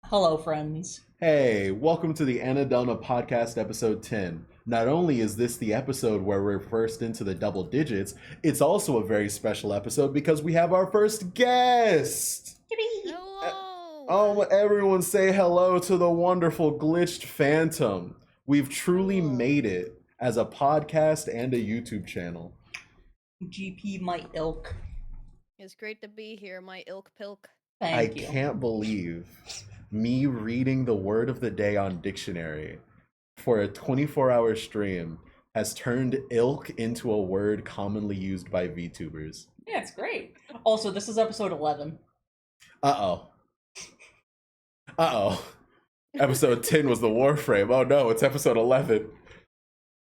Hello, friends. Hey, welcome to the Annadelna podcast episode 10. Not only is this the episode where we're first into the double digits, it's also a very special episode because we have our first guest. Yippee! Oh, Hello. everyone say hello to the wonderful glitched phantom. We've truly Hello. made it as a podcast and a YouTube channel. GP, my ilk. It's great to be here, my ilk pilk. I Thank you. can't believe me reading the word of the day on dictionary for a 24-hour stream has turned ilk into a word commonly used by VTubers. Yeah, it's great. Also, this is episode 11. Uh-oh. Uh-oh. Episode 10 was the Warframe. Oh no, it's episode 11.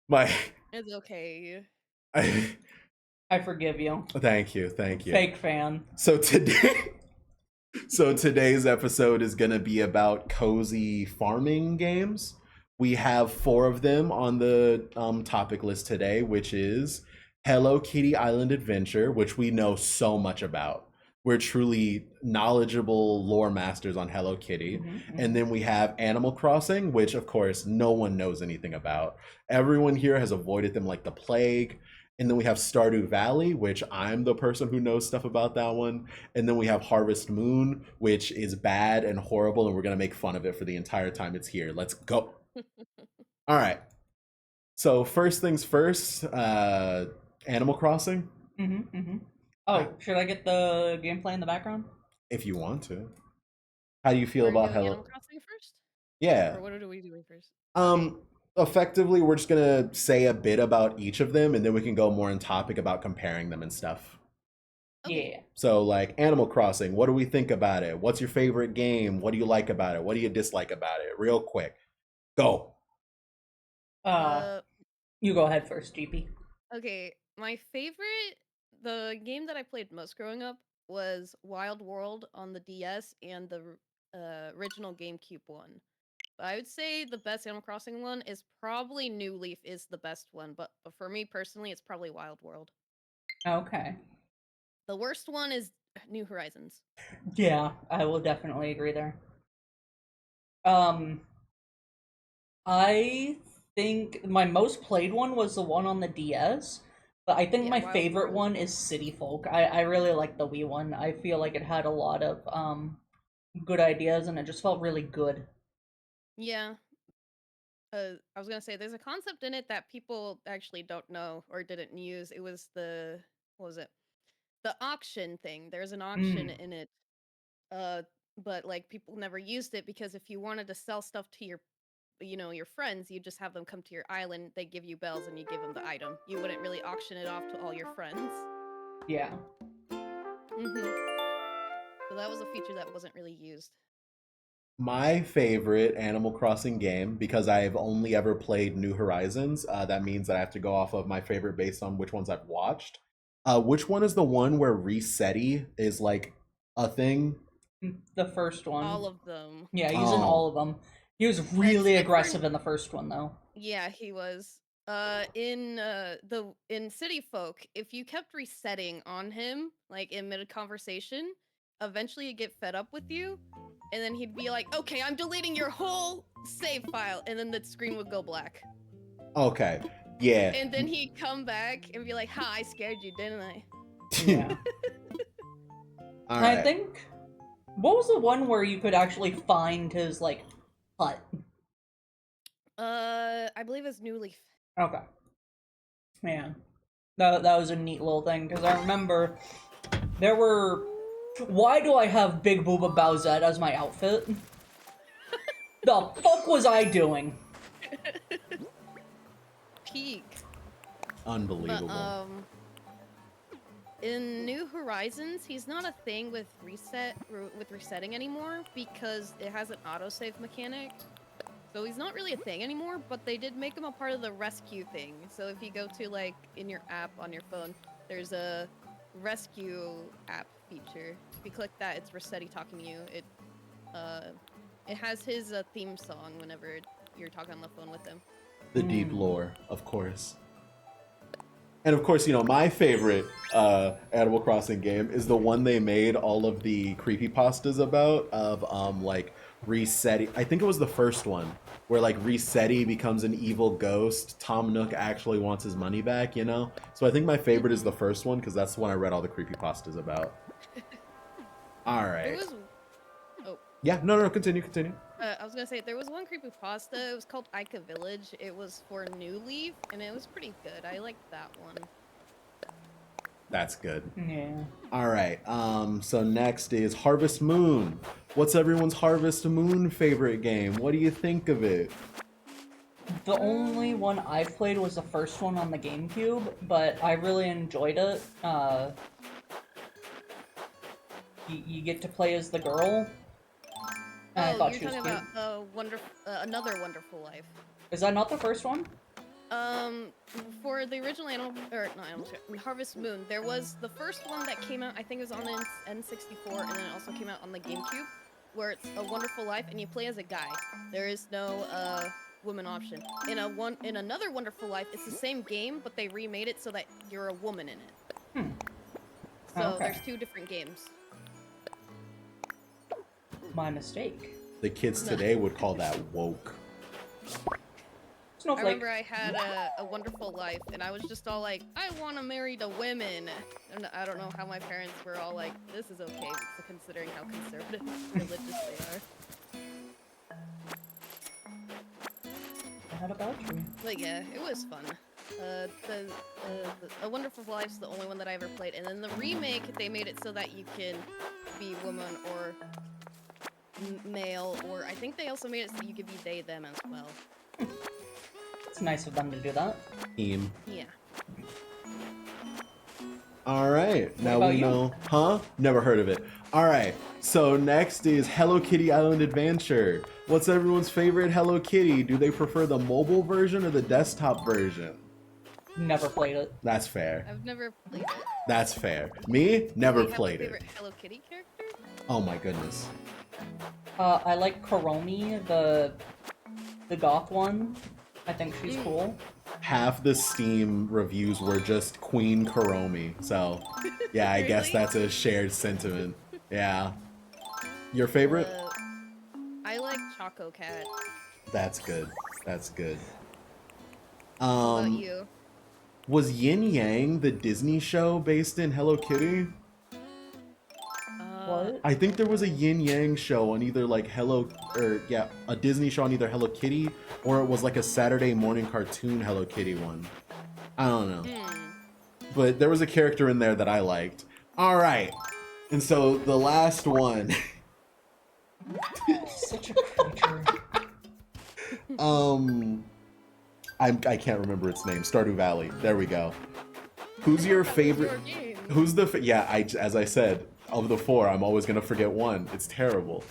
My It's okay. I forgive you. Thank you, thank you. Fake fan. So today's episode is going to be about cozy farming games. We have four of them on the topic list today, which is Hello Kitty Island Adventure, which we know so much about. We're truly knowledgeable lore masters on Hello Kitty. And then we have Animal Crossing, which of course no one knows anything about. Everyone here has avoided them like the plague. And then we have Stardew Valley, which I'm the person who knows stuff about that one. And then we have Harvest Moon, which is bad and horrible, and we're gonna make fun of it for the entire time it's here. Let's go. All right. So first things first, Animal Crossing, Oh, should I get the gameplay in the background? if you want to. How do you feel Are we about doing Animal Hello? Crossing first? Yeah. Or what are we doing first? Um, Effectively, we're just gonna say a bit about each of them, and then we can go more in topic about comparing them and stuff. Okay. Yeah. So, like Animal Crossing, what do we think about it? What's your favorite game? What do you like about it? What do you dislike about it? Real quick, go. Uh, Uh, you go ahead first, GP. okay. My favorite, the game that I played most growing up was Wild World on the DS and the original GameCube one. I would say the best Animal Crossing one is probably New Leaf is the best one, but for me personally, it's probably Wild World. Okay. The worst one is New Horizons. Yeah, I will definitely agree there. Um, I think my most played one was the one on the DS, but I think Yeah, my Wild favorite World. one is City Folk. I really like the Wii one. I feel like it had a lot of good ideas and it just felt really good. Yeah. I was gonna say there's a concept in it that people actually don't know or didn't use. It was the what was it? The auction thing. There's an auction Mm, in it. Uh, but like people never used it because if you wanted to sell stuff to your friends, you just have them come to your island. They give you bells and you give them the item. You wouldn't really auction it off to all your friends. yeah. Mhm. So that was a feature that wasn't really used. My favorite Animal Crossing game, because I've only ever played New Horizons, that means that I have to go off of my favorite based on which ones I've watched. Which one is the one where Resetti is like a thing? The first one. All of them. Yeah, he's in all Oh, of them. He was really Except for aggressive in the first one though. Yeah, he was. In City Folk, if you kept resetting on him, like in mid conversation, eventually he'd get fed up with you, and then he'd be like, "Okay, I'm deleting your whole save file," and then the screen would go black. okay. Yeah. And then he'd come back and be like, "Ha, I scared you, didn't I?" Yeah. All And I right. think what was the one where you could actually find his like hut? I believe it's New Leaf. Okay. Man. That was a neat little thing because I remember there were. Why do I have Big Booba Bowsette as my outfit? The fuck was I doing? Peak. But Unbelievable. in New Horizons, he's not a thing with resetting anymore because it has an autosave mechanic. So he's not really a thing anymore, but they did make him a part of the rescue thing. So if you go to like in your app on your phone, there's a rescue app feature. If you click that, it's Rossetti talking to you. Uh it has his theme song whenever you're talking on the phone with him. The deep lore, of course. And of course, my favorite Animal Crossing game is the one they made all of the creepypastas about of like Resetti. I think it was the first one where like Resetti becomes an evil ghost. Tom Nook actually wants his money back. So I think my favorite is the first one because that's the one I read all the creepypastas about. All There right. was. Oh, Yeah, no, continue. I was gonna say there was one creepypasta. It was called Ica Village. It was for New Leaf, and it was pretty good. I liked that one. That's good. Yeah. All right. So next is Harvest Moon. What's everyone's Harvest Moon favorite game? What do you think of it? The only one I've played was the first one on the GameCube, but I really enjoyed it. You get to play as the girl. And I thought You're she was talking cute. about Another Wonderful Life. Is that not the first one? For the original Harvest Moon, there was the first one that came out. I think it was on the N64, and then it also came out on the GameCube, where it's A Wonderful Life, and you play as a guy. There is no woman option. In Another Wonderful Life, it's the same game, but they remade it so that you're a woman in it. So Okay. there's two different games. My mistake. The kids today would call that woke. I Snowflake. remember I had a Wonderful Life, and I was just all like, I want to marry the women. And I don't know how my parents were all like, this is okay, considering how conservative religious they are. I had a battery. But yeah, it was fun. A Wonderful Life's the only one that I ever played, and then the remake, they made it so that you can be woman or male, or I think they also made it so you could be they, them as well. It's nice of them to do that. Team. Yeah. All right. Now about we you? know. Huh? Never heard of it. All right. So next is Hello Kitty Island Adventure. What's everyone's favorite Hello Kitty? Do they prefer the mobile version or the desktop version? Never played it. That's fair. I've never played it. That's fair. Me? Never Do you played have a it. favorite Hello Kitty character? Oh my goodness. I like Karomi, the goth one. I think she's cool. Half the Steam reviews were just Queen Karomi. So, yeah, I guess Really? that's a shared sentiment. Yeah. Your favorite? I like Choco Cat. That's good. That's good. What about you? Was Yin Yang the Disney show based in Hello Kitty? What? I think there was a Yin Yang show on either like a Disney show on either Hello Kitty or it was like a Saturday morning cartoon Hello Kitty one. I don't know. But there was a character in there that I liked. All right. And so the last one. Such a creature. I can't remember its name. Stardew Valley. There we go. Who's your favorite? Who's the as I said, of the four, I'm always gonna forget one. It's terrible.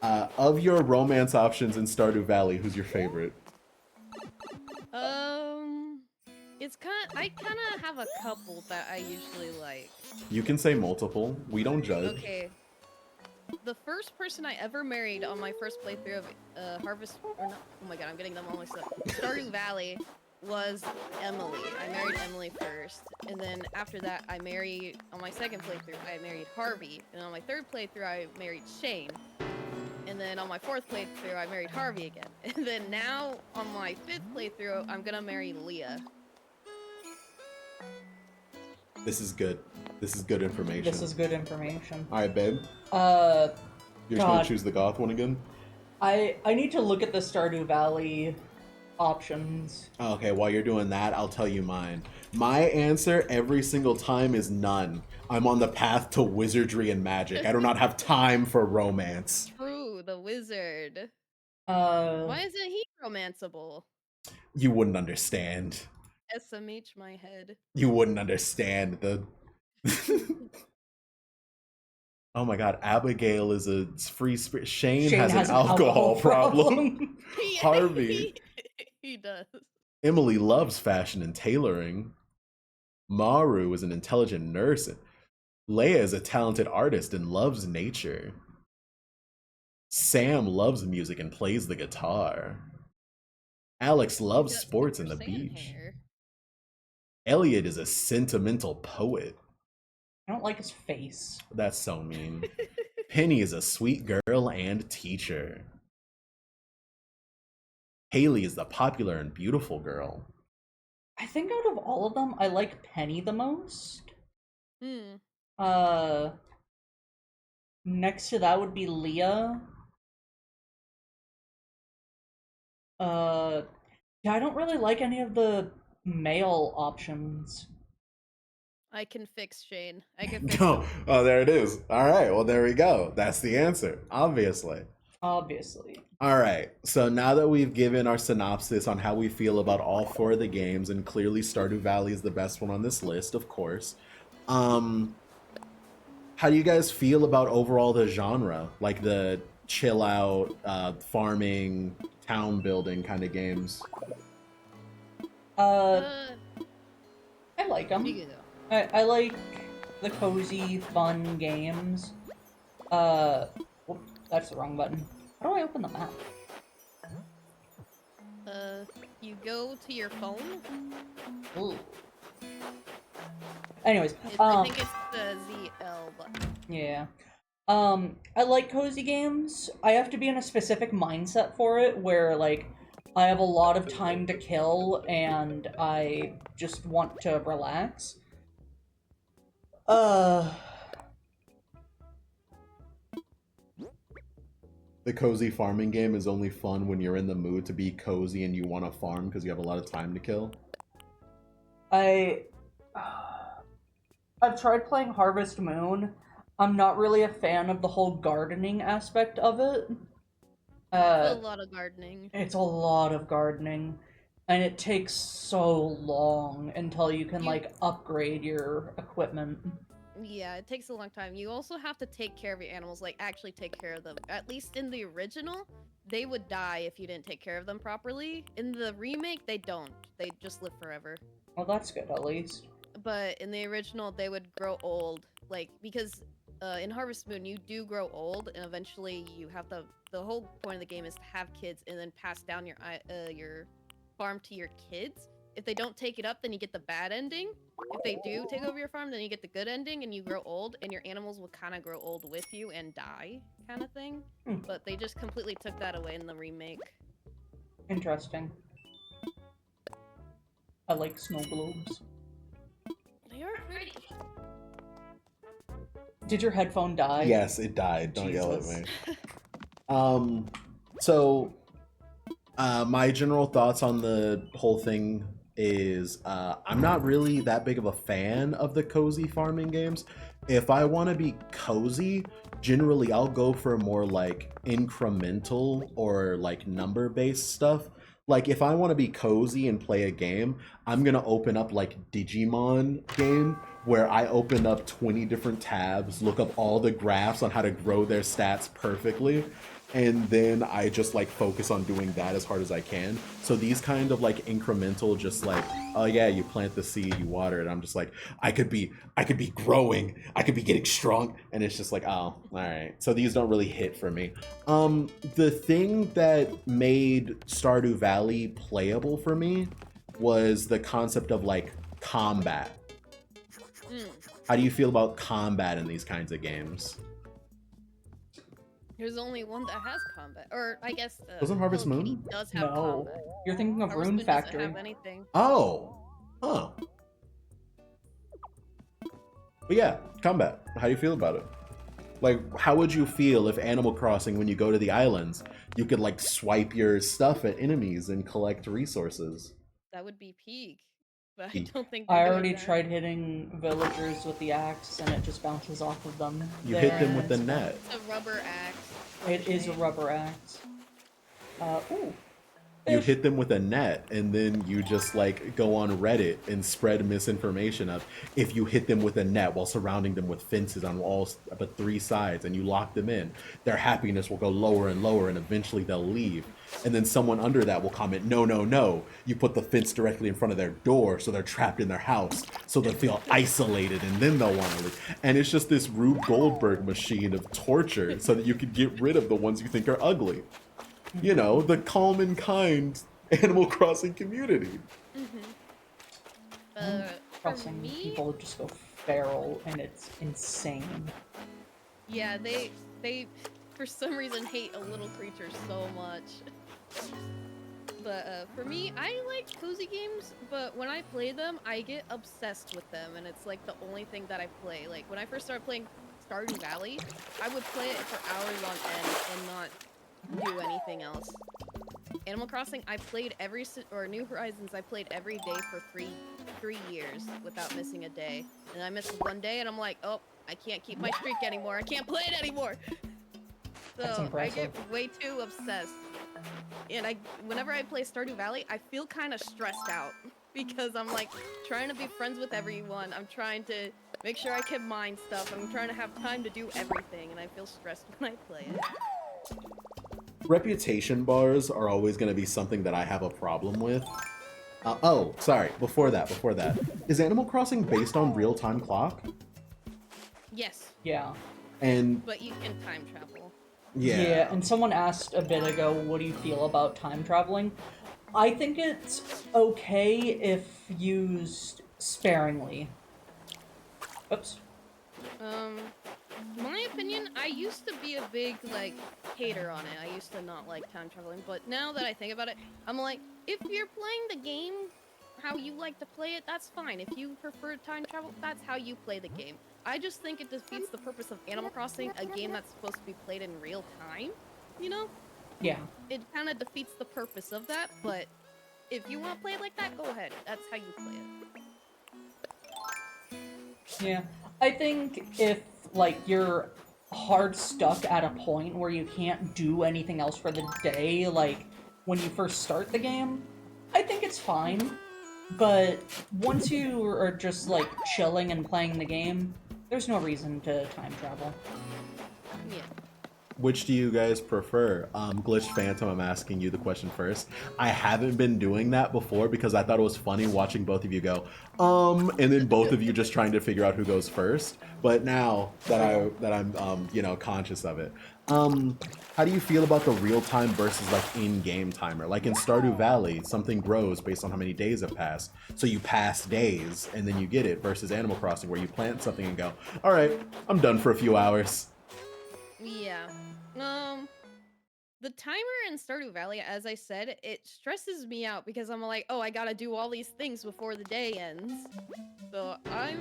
Of your romance options in Stardew Valley, who's your favorite? I kind of have a couple that I usually like. You can say multiple. We don't judge. Okay. The first person I ever married on my first playthrough of Harvest, or not, oh my god, I'm getting them all mixed up. Stardew Valley was Emily. I married Emily first, and then after that, on my second playthrough, I married Harvey, and on my third playthrough, I married Shane. And then on my fourth playthrough, I married Harvey again. And then now, on my fifth playthrough, I'm gonna marry Leah. This is good. This is good information. This is good information. All right, babe. Uh, You're just gonna God. choose the goth one again? I need to look at the Stardew Valley options. Okay, while you're doing that, I'll tell you mine. My answer every single time is none. I'm on the path to wizardry and magic. I do not have time for romance. True, the wizard. Uh, Why isn't he romanceable? You wouldn't understand. SMH my head. You wouldn't understand the. Oh my god, Abigail is a free spirit. Shane has an alcohol problem. Harvey. He does. Emily loves fashion and tailoring. Maru is an intelligent nurse. Leia is a talented artist and loves nature. Sam loves music and plays the guitar. Alex loves Got sports and the Super Saiyan beach. hair. Elliot is a sentimental poet. I don't like his face. That's so mean. Penny is a sweet girl and teacher. Haley is the popular and beautiful girl. I think out of all of them, I like Penny the most. Hmm. Next to that would be Leah. Yeah, I don't really like any of the male options. I can fix Shane. I can fix Oh, him. oh, there it is. All right, well, there we go. That's the answer, obviously. Obviously. All right, so now that we've given our synopsis on how we feel about all four of the games, and clearly Stardew Valley is the best one on this list, of course, how do you guys feel about overall the genre? Like the chill out, farming, town building kind of games? I like Here them. you go. I like the cozy, fun games. Whoops, that's the wrong button. How do I open the map? You go to your phone. Ooh. Anyways, I think it's the ZL button. yeah. I like cozy games. I have to be in a specific mindset for it, where, like, I have a lot of time to kill, and I just want to relax. The cozy farming game is only fun when you're in the mood to be cozy and you want to farm because you have a lot of time to kill. I've tried playing Harvest Moon. I'm not really a fan of the whole gardening aspect of it. A lot of gardening. It's a lot of gardening, and it takes so long until you can, like, upgrade your equipment. Yeah, it takes a long time. You also have to take care of your animals, like actually take care of them. At least in the original, they would die if you didn't take care of them properly. In the remake, they don't. They just live forever. Well, that's good, at least. But in the original, they would grow old, like, because in Harvest Moon, you do grow old, and eventually you have to. The whole point of the game is to have kids and then pass down your farm to your kids. If they don't take it up, then you get the bad ending. If they do take over your farm, then you get the good ending, and you grow old, and your animals will kind of grow old with you and die, kind of thing. But they just completely took that away in the remake. Interesting. I like snow globes. They are pretty. Did your headphone die? Yes, it died. Don't yell at Jesus. me. So my general thoughts on the whole thing is I'm not really that big of a fan of the cozy farming games. If I want to be cozy, generally I'll go for more like incremental or like number-based stuff. Like if I want to be cozy and play a game, I'm gonna open up like Digimon game where I open up 20 different tabs, look up all the graphs on how to grow their stats perfectly, and then I just like focus on doing that as hard as I can. So these kind of like incremental, just like, oh yeah, you plant the seed, you water it. I'm just like, I could be growing, I could be getting strong, and it's just like, oh, all right. So these don't really hit for me. The thing that made Stardew Valley playable for me was the concept of like combat. How do you feel about combat in these kinds of games? There's only one that has combat, or I guess Wasn't Harvest Hello Kitty Moon? does have No. combat. You're thinking of Harvest Rune Moon doesn't Factory. have anything. Oh, huh. But yeah, combat. How do you feel about it? Like, how would you feel if Animal Crossing, when you go to the islands, you could like swipe your stuff at enemies and collect resources? That would be peak, but I Peak. don't think I they're doing already that. tried hitting villagers with the axe, and it just bounces off of them. You hit them with the There's- net. It's a rubber axe. It is a rubber axe. Ooh. You Fish. hit them with a net, and then you just like go on Reddit and spread misinformation of if you hit them with a net while surrounding them with fences on all but 3 sides and you lock them in, their happiness will go lower and lower and eventually they'll leave. And then someone under that will comment, no, no, no, you put the fence directly in front of their door so they're trapped in their house, so they'll feel isolated and then they'll want to leave. And it's just this Rube Goldberg machine of torture so that you can get rid of the ones you think are ugly. You know, the calm and kind Animal Crossing community. For Crossing me, people just go feral, and it's insane. yeah, they for some reason hate a little creature so much. But for me, I like cozy games, but when I play them, I get obsessed with them, and it's like the only thing that I play. Like when I first started playing Stardew Valley, I would play it for hours on end and not do anything else. Animal Crossing, I played or New Horizons, I played every day for three years without missing a day. And I missed one day, and I'm like, oh, I can't keep my streak anymore. I can't play it anymore. That's So I impressive. get way too obsessed. And whenever I play Stardew Valley, I feel kind of stressed out because I'm like trying to be friends with everyone. I'm trying to make sure I can mine stuff. I'm trying to have time to do everything, and I feel stressed when I play it. Reputation bars are always going to be something that I have a problem with. Oh, sorry. Before that, is Animal Crossing based on real-time clock? Yes, Yeah. And but you can time travel. yeah, And someone asked a bit ago, what do you feel about time traveling? I think it's okay if used sparingly. Oops. My opinion, I used to be a big, like, hater on it. I used to not like time traveling, but now that I think about it, I'm like, if you're playing the game how you like to play it, that's fine. If you prefer time travel, that's how you play the game. I just think it defeats the purpose of Animal Crossing, a game that's supposed to be played in real time, you know? Yeah. It kind of defeats the purpose of that, but if you want to play it like that, go ahead. That's how you play it. Yeah. I think if, like, you're hard stuck at a point where you can't do anything else for the day, like, when you first start the game, I think it's fine. But once you are just, like, chilling and playing the game, there's no reason to time travel. Yeah. which do you guys prefer? Glitched Phantom, I'm asking you the question first. I haven't been doing that before because I thought it was funny watching both of you go, and then both of you just trying to figure out who goes first. But now that I'm conscious of it, how do you feel about the real time versus like in-game timer? Like in Stardew Valley, something grows based on how many days have passed. So you pass days and then you get it versus Animal Crossing where you plant something and go, all right, I'm done for a few hours. Yeah. The timer in Stardew Valley, as I said, it stresses me out because I'm like, oh, I gotta do all these things before the day ends. So I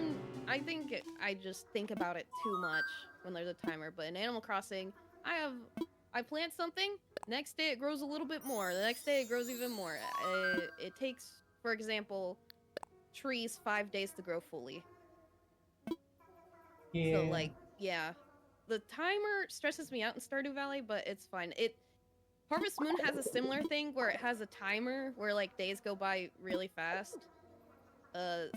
think I just think about it too much when there's a timer. But in Animal Crossing, I plant something, next day it grows a little bit more, the next day it grows even more. It takes, for example, trees 5 days to grow fully. Yeah. So like, yeah. The timer stresses me out in Stardew Valley, but it's fine. Harvest Moon has a similar thing where it has a timer where like days go by really fast.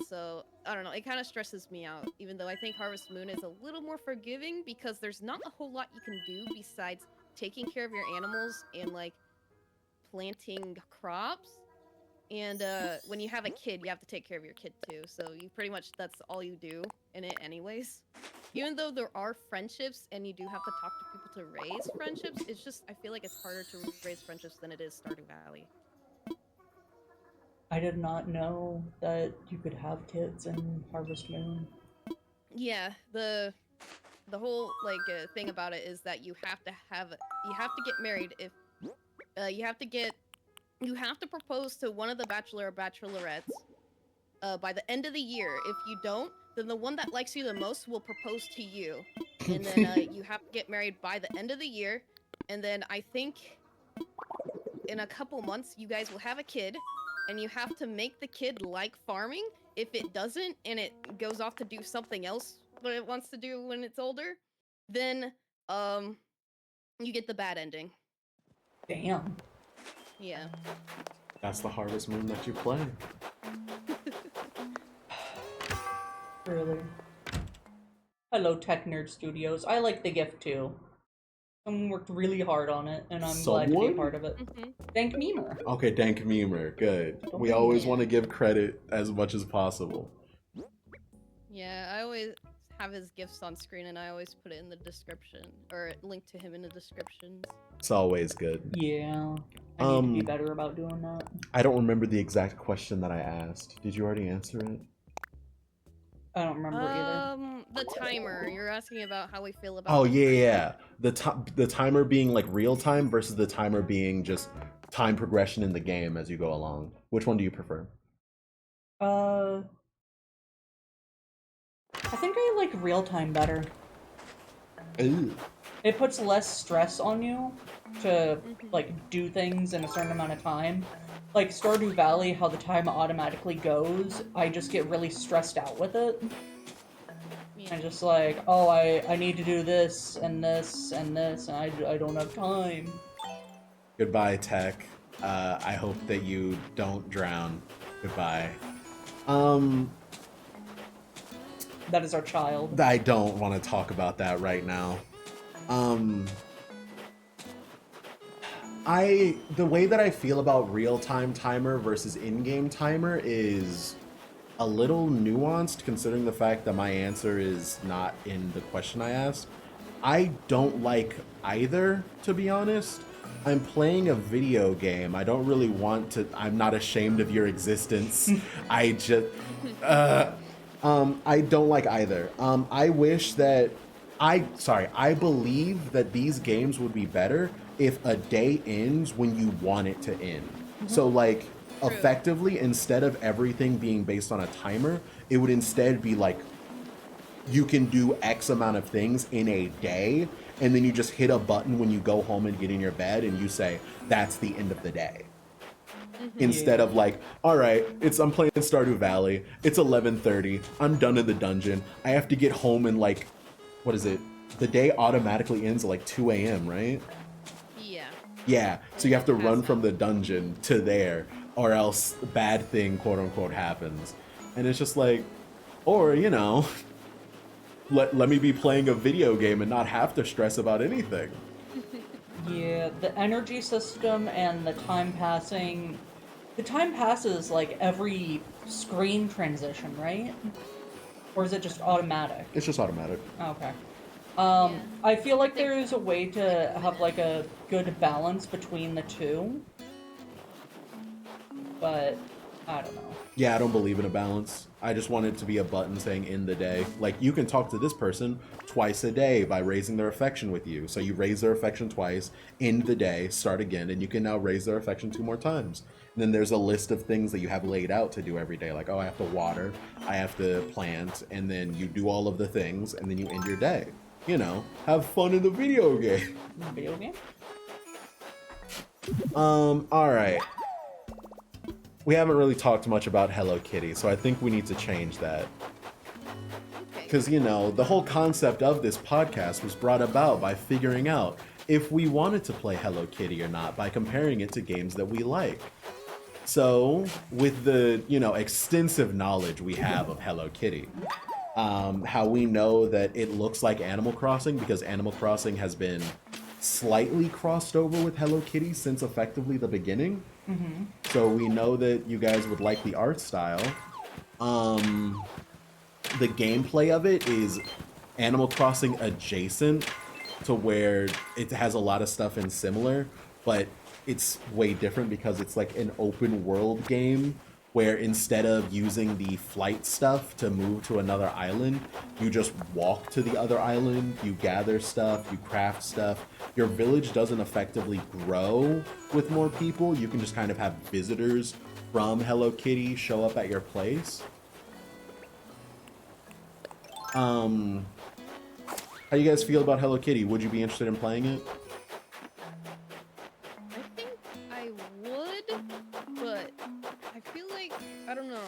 So I don't know, it kind of stresses me out, even though I think Harvest Moon is a little more forgiving because there's not a whole lot you can do besides taking care of your animals and like planting crops. And when you have a kid, you have to take care of your kid too. So you pretty much, that's all you do in it anyways. Even though there are friendships and you do have to talk to people to raise friendships, it's just, I feel like it's harder to raise friendships than it is Stardew Valley. I did not know that you could have kids in Harvest Moon. Yeah, the whole like thing about it is that you have to get married if you have to propose to one of the bachelor or bachelorettes by the end of the year. If you don't, then the one that likes you the most will propose to you, and then you have to get married by the end of the year. And then I think in a couple months you guys will have a kid, and you have to make the kid like farming. If it doesn't, and it goes off to do something else what it wants to do when it's older, then you get the bad ending. Damn. Yeah. That's the Harvest Moon that you play. Really. Hello, Tech Nerd Studios. I like the gift too. Someone worked really hard on it, and I'm glad to be a part of it. Thank Memer. Okay, Dank Memer, good. We Yeah. always want to give credit as much as possible. Yeah, I always have his gifts on screen, and I always put it in the description, or link to him in the descriptions. It's always good. Yeah. I need to be better about doing that. I don't remember the exact question that I asked. Did you already answer it? I don't remember either. The timer. You're asking about how we feel about. Oh the yeah, timer. the timer being like real time versus the timer being just time progression in the game as you go along. Which one do you prefer? I think I like real time better. Ooh. It puts less stress on you to like do things in a certain amount of time. Like Stardew Valley, how the time automatically goes, I just get really stressed out with it. Yeah. And just like, oh, I need to do this and this and this, and I don't have time. Goodbye, Tech. I hope that you don't drown. Goodbye. That is our child. I don't want to talk about that right now. The way that I feel about real-time timer versus in-game timer is a little nuanced considering the fact that my answer is not in the question I asked. I don't like either, to be honest. I'm playing a video game. I don't really want to. I'm not ashamed of your existence. I just I don't like either. I wish that I believe that these games would be better if a day ends when you want it to end. So like effectively, instead of everything being based on a timer, it would instead be like you can do X amount of things in a day, and then you just hit a button when you go home and get in your bed and you say, that's the end of the day. Instead of like, all right, I'm playing Stardew Valley, it's 11:30, I'm done in the dungeon, I have to get home and like, what is it? The day automatically ends at like 2 a.m., right? Yeah. Yeah, so you have to run from the dungeon to there, or else bad thing, quote unquote, happens. And it's just like, or, you know, let me be playing a video game and not have to stress about anything. Yeah, the energy system and the time passing. The time passes like every screen transition, right? Or is it just automatic? It's just automatic. Okay. Yeah. I feel like there is a way to have like a good balance between the two. But I don't know. Yeah, I don't believe in a balance. I just want it to be a button saying end the day. Like, you can talk to this person twice a day by raising their affection with you. So you raise their affection twice, end the day, start again, and you can now raise their affection 2 more times. And then there's a list of things that you have laid out to do every day. Like, oh, I have to water, I have to plant, and then you do all of the things, and then you end your day. You know, have fun in the video game. Video game? Alright. We haven't really talked much about Hello Kitty, so I think we need to change that. Because, you know, the whole concept of this podcast was brought about by figuring out if we wanted to play Hello Kitty or not by comparing it to games that we like. So, with the, you know, extensive knowledge we have of Hello Kitty, how we know that it looks like Animal Crossing because Animal Crossing has been slightly crossed over with Hello Kitty since effectively the beginning. So we know that you guys would like the art style. The gameplay of it is Animal Crossing adjacent to where it has a lot of stuff in similar, but it's way different because it's like an open world game where instead of using the flight stuff to move to another island, you just walk to the other island, you gather stuff, you craft stuff. Your village doesn't effectively grow with more people. You can just kind of have visitors from Hello Kitty show up at your place. How do you guys feel about Hello Kitty? Would you be interested in playing it? I think I would, but I feel like, I don't know.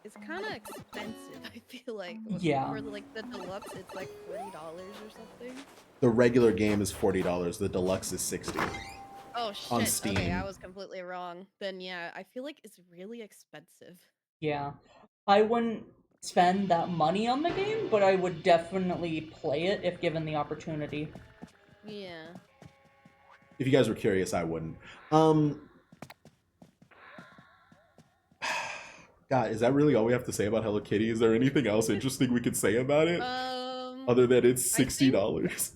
It's kind of expensive, I feel like. Yeah. For like the deluxe, it's like $40 or something. The regular game is $40. The deluxe is $60. Oh shit. On Steam. Okay, I was completely wrong. Then yeah, I feel like it's really expensive. Yeah. I wouldn't spend that money on the game, but I would definitely play it if given the opportunity. Yeah. If you guys were curious, I wouldn't. God, is that really all we have to say about Hello Kitty? Is there anything else interesting we could say about it? Um, Other than it's I think $60.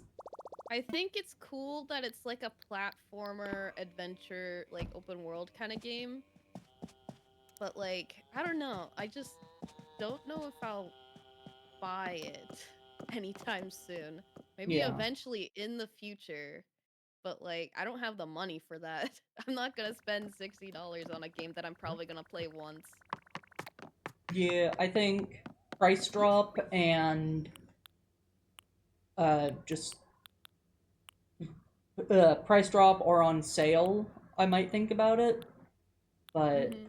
I think it's cool that it's like a platformer adventure, like open world kind of game. But like, I don't know. I just don't know if I'll buy it anytime soon. Maybe Yeah. eventually in the future. But like, I don't have the money for that. I'm not gonna spend $60 on a game that I'm probably gonna play once. Yeah, I think price drop and just price drop or on sale, I might think about it. But Hmm.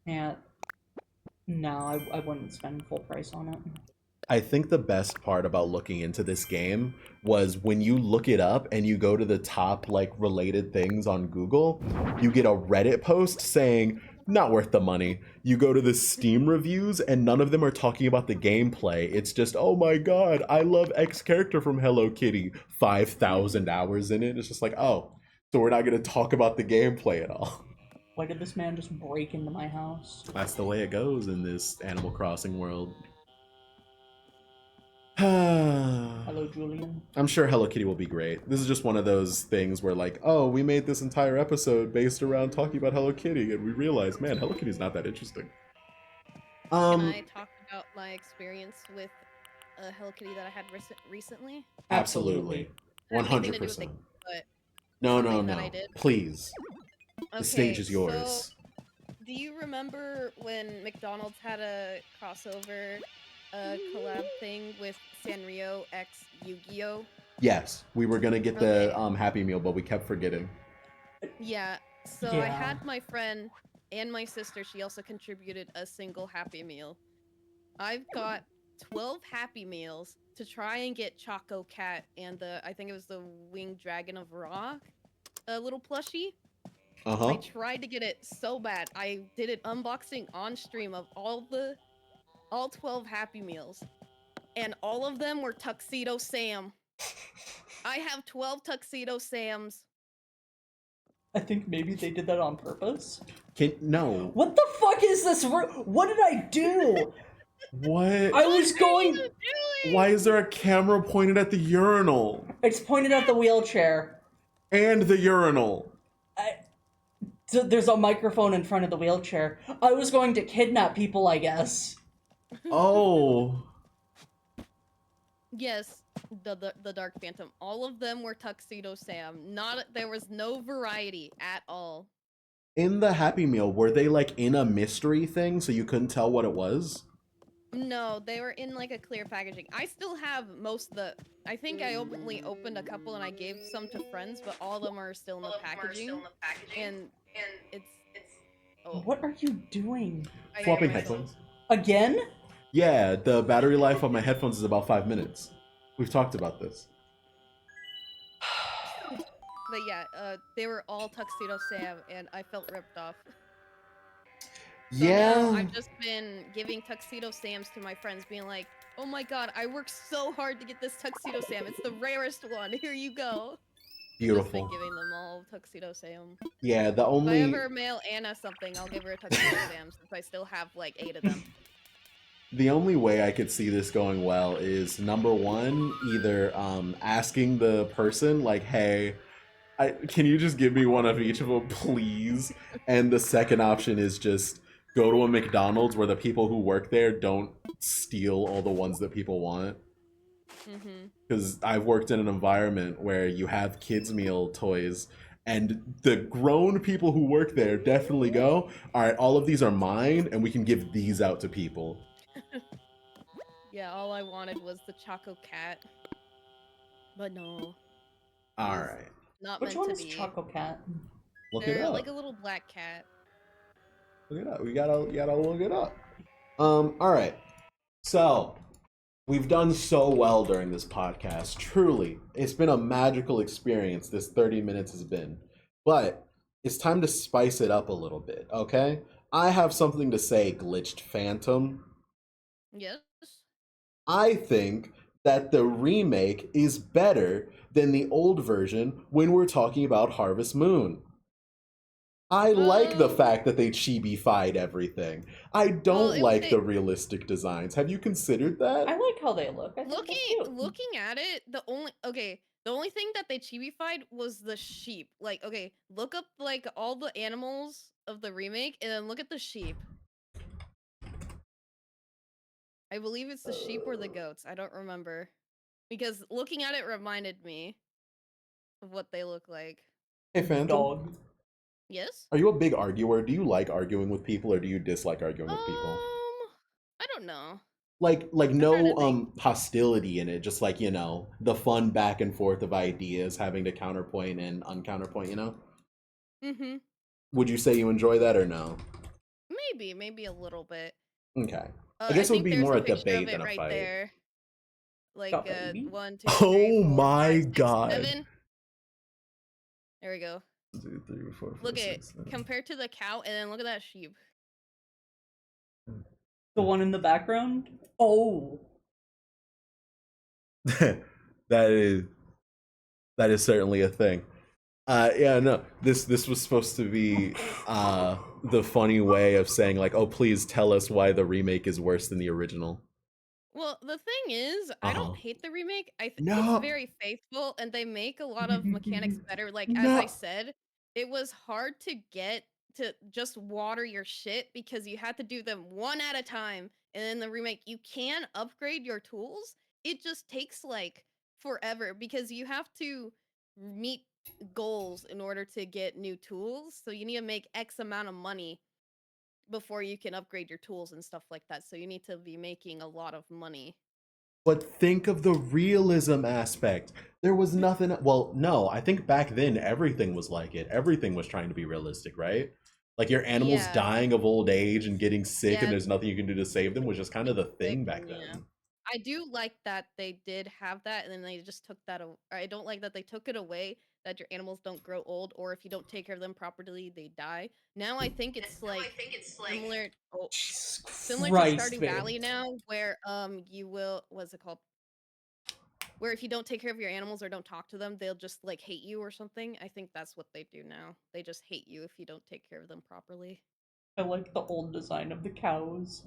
yeah, no, I wouldn't spend full price on it. I think the best part about looking into this game was when you look it up and you go to the top like related things on Google, you get a Reddit post saying not worth the money. You go to the Steam reviews and none of them are talking about the gameplay. It's just, oh my god, I love X character from Hello Kitty. 5,000 hours in it. It's just like, oh, so we're not going to talk about the gameplay at all. Why did this man just break into my house? That's the way it goes in this Animal Crossing world. I'm Hello, Julian. sure Hello Kitty will be great. This is just one of those things where, like, oh, we made this entire episode based around talking about Hello Kitty, and we realized, man, Hello Kitty's not that interesting. Can I talk about my experience with a Hello Kitty that I had recently? Absolutely. It had anything to do with 100%. the but No, no, something that I no. did. Please. The stage Okay, is so yours. do you remember when McDonald's had a crossover collab thing with Sanrio X Yu-Gi-Oh? Yes, we were gonna get the Okay. Happy Meal, but we kept forgetting. Yeah. So I Yeah. had my friend and my sister, she also contributed a single Happy Meal. I've got 12 Happy Meals to try and get Choco Cat and I think it was the Winged Dragon of Rock, a little plushie. I Uh-huh. tried to get it so bad. I did an unboxing on stream of all 12 Happy Meals, and all of them were Tuxedo Sam. I have 12 Tuxedo Sams. I think maybe they did that on purpose. No. What the fuck is this? What did I do? What? I was going. Why is there a camera pointed at the urinal? It's pointed at the wheelchair. And the urinal. So there's a microphone in front of the wheelchair. I was going to kidnap people, I guess. Oh. Yes, the Dark Phantom. All of them were Tuxedo Sam. There was no variety at all. In the Happy Meal, were they like in a mystery thing so you couldn't tell what it was? No, they were in like a clear packaging. I still have most of the. I think I only opened a couple and I gave some to friends, but all of them are still in the packaging. And it's. Oh, What are you doing? Swapping headphones. Again? Yeah, the battery life on my headphones is about 5 minutes. We've talked about this. But yeah, they were all Tuxedo Sam, and I felt ripped off. So now I've just been giving Tuxedo Sams to my friends, being like, oh my god, I worked so hard to get this Tuxedo Sam. It's the rarest one. Here you go. Beautiful. I've just been giving them all Tuxedo Sam. Yeah, the only... If I ever mail Anna something, I'll give her a Tuxedo Sam, since I still have like 8 of them. The only way I could see this going well is, number one, either asking the person, like, hey, can you just give me one of each of them, please? And the second option is just go to a McDonald's where the people who work there don't steal all the ones that people want. Because I've worked in an environment where you have kids' meal toys, and the grown people who work there definitely go, all right, all of these are mine, and we can give these out to people. Yeah, all I wanted was the Choco Cat. But no. All right. Not Which meant one to is be. Choco Cat? Look They're it up. like a little black cat. Look it up. You gotta look it up. All right. So we've done so well during this podcast. Truly, it's been a magical experience. This 30 minutes has been, but it's time to spice it up a little bit. Okay, I have something to say, Glitched Phantom. Yes. I think that the remake is better than the old version when we're talking about Harvest Moon. I like the Um, fact that they chibi-fied everything. I don't well, like the realistic designs. Have you considered that? I like how they look. I think they're cute. looking at it, the only thing that they chibified was the sheep. Like, okay, look up like all the animals of the remake, and then look at the sheep. I believe it's the sheep or the goats. I don't remember, because looking at it reminded me of what they look like. Hey, Phantom, Dog. Yes. are you a big arguer? Do you like arguing with people, or do you dislike arguing with people? I don't know. Like I'm trying no to think. hostility in it, just like, the fun back and forth of ideas, having to counterpoint and uncounterpoint. Mm-hmm. Would you say you enjoy that or no? Maybe a little bit. Okay. I I guess it would think be there's more a a picture of debate it than a right fight. there. Like, Got baby. 1, 2, 3, Oh 4, my 5, 6, god. 7. There we go. 1, 2, 3, 4, 5, Look at 6, 7. compared to the cow, and then look at that sheep. The one in the background? Oh. that is certainly a thing. Yeah, no. This was supposed to be the funny way of saying, like, oh, please tell us why the remake is worse than the original. Well, the thing is, I don't hate the remake. It's No. very faithful, and they make a lot of mechanics better. Like, as I No. said, it was hard to get to just water your shit because you had to do them one at a time. And in the remake, you can upgrade your tools. It just takes like forever because you have to meet goals in order to get new tools. So you need to make X amount of money before you can upgrade your tools and stuff like that. So you need to be making a lot of money. But think of the realism aspect. There was nothing. Well, no, I think back then everything was like it. Everything was trying to be realistic, right? Like your animals Yeah. dying of old age and getting sick, Yeah, and there's nothing you can do to save them was just kind of the thing back yeah. then. I do like that they did have that, and then they just took that. I don't like that they took it away. That your animals don't grow old, or if you don't take care of them properly, they die. Now I think it's like similar. Oh, Jesus similar to Christ, Stardew babe. Valley now, where you will what's it called? Where if you don't take care of your animals or don't talk to them, they'll just like hate you or something. I think that's what they do now. They just hate you if you don't take care of them properly. I like the old design of the cows.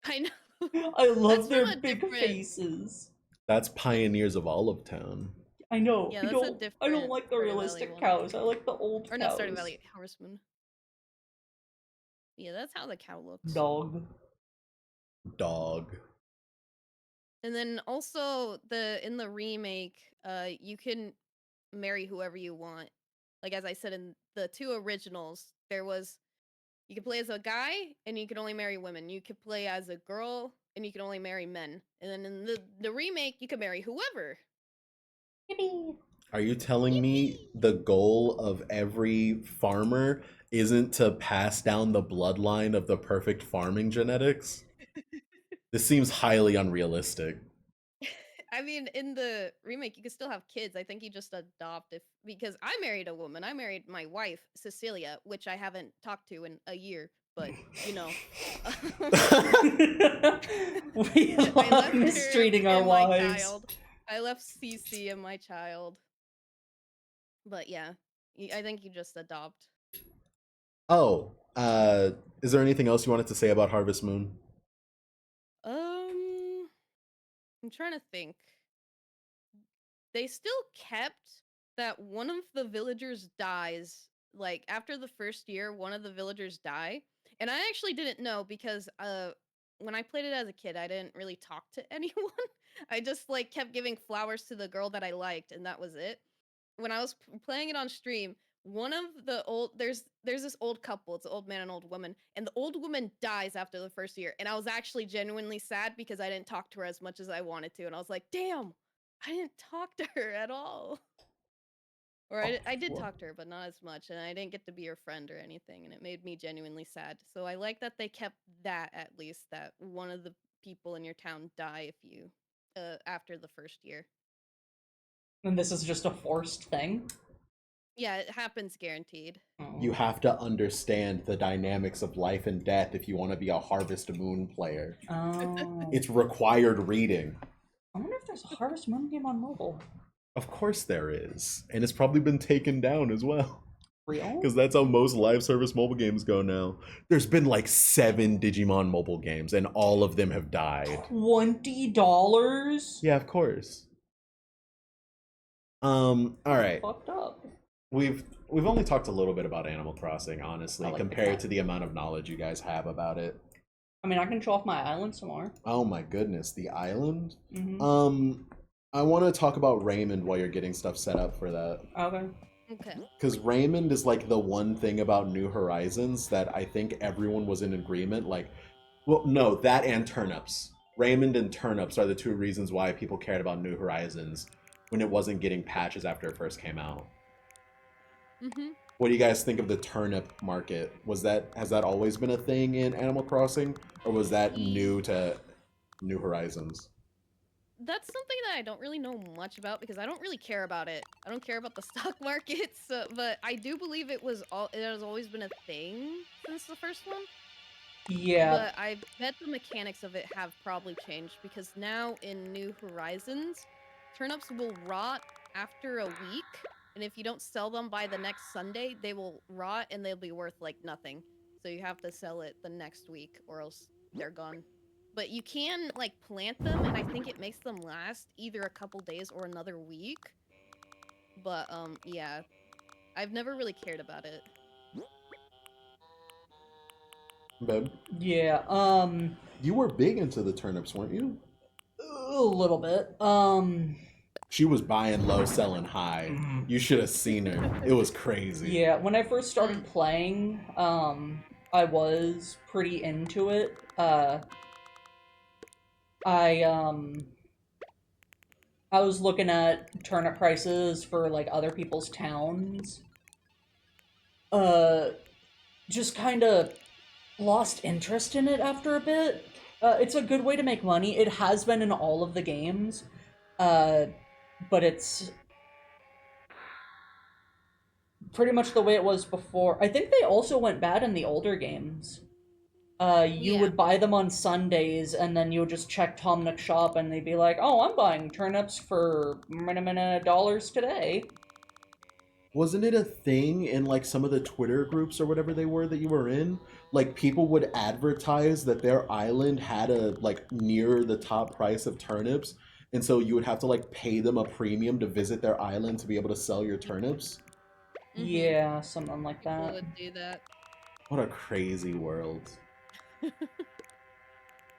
I know. I love That's from their a big different. faces. That's Pioneers of Olive Town. I know. Yeah, I that's a don't. different I don't like the Stardew Valley realistic one. cows. I like the old Or cows. not Stardew Valley, Harvest Moon. Yeah, that's how the cow looks. Dog. Dog. And then also in the remake, you can marry whoever you want. Like as I said in the two originals, you could play as a guy and you could only marry women. You could play as a girl and you could only marry men. And then in the remake, you could marry whoever. Yippee. Are you telling me the goal of every farmer isn't to pass down the bloodline of the perfect farming genetics? This seems highly unrealistic. I mean, in the remake, you can still have kids. I think you just adopt because I married a woman. I married my wife, Cecilia, which I haven't talked to in a year, but you know. We I love left her mistreating our and my wives. child. I left Cece and my child. But yeah, I think you just adopt. Oh, is there anything else you wanted to say about Harvest Moon? I'm trying to think. They still kept that one of the villagers dies. Like after the first year, one of the villagers die, and I actually didn't know because when I played it as a kid, I didn't really talk to anyone. I just like kept giving flowers to the girl that I liked, and that was it. When I was playing it on stream, one of the old there's this old couple. It's an old man and old woman, and the old woman dies after the first year. And I was actually genuinely sad because I didn't talk to her as much as I wanted to, and I was like, damn, I didn't talk to her at all. Or I did talk to her, but not as much, and I didn't get to be her friend or anything, and it made me genuinely sad. So I like that they kept that at least, that one of the people in your town die if you after the first year. And this is just a forced thing. Yeah, it happens guaranteed. You have to understand the dynamics of life and death if you want to be a Harvest Moon player. Oh. It's required reading. I wonder if there's a Harvest Moon game on mobile. Of course there is. And it's probably been taken down as well. Real? Because that's how most live service mobile games go now. There's been like 7 Digimon mobile games, and all of them have died. $20? Yeah, of course. All right. Fucked up. We've only talked a little bit about Animal Crossing, honestly, I like the compared cat. to the amount of knowledge you guys have about it. I mean, I can show off my island some more. Oh my goodness, the island. Mm-hmm. I want to talk about Raymond while you're getting stuff set up for that. Okay. Okay. Because Raymond is like the one thing about New Horizons that I think everyone was in agreement. Like, well, no, that and turnips. Raymond and turnips are the 2 reasons why people cared about New Horizons when it wasn't getting patches after it first came out. Mm-hmm. What do you guys think of the turnip market? Has that always been a thing in Animal Crossing, or was that new to New Horizons? That's something that I don't really know much about because I don't really care about it. I don't care about the stock markets, but I do believe it has always been a thing since the first one. Yeah. But I bet the mechanics of it have probably changed because now in New Horizons, turnips will rot after a week, and if you don't sell them by the next Sunday, they will rot and they'll be worth like nothing. So you have to sell it the next week or else they're gone. But you can like plant them, and I think it makes them last either a couple days or another week. But yeah, I've never really cared about it. Babe, Yeah. you were big into the turnips, weren't you? A little bit. She was buying low, selling high. You should have seen her. It was crazy. Yeah, when I first started playing, I was pretty into it. I I was looking at turnip prices for like other people's towns. Uh, just kind of lost interest in it after a bit. It's a good way to make money. It has been in all of the games. But it's pretty much the way it was before. I think they also went bad in the older games. You Yeah. would buy them on Sundays, and then you would just check Tom Nook's shop, and they'd be like, "Oh, I'm buying turnips for $dollars today." Wasn't it a thing in like some of the Twitter groups or whatever they were that you were in? Like people would advertise that their island had a like near the top price of turnips, and so you would have to like pay them a premium to visit their island to be able to sell your turnips. Yeah, something like People that. would do that. What a crazy world.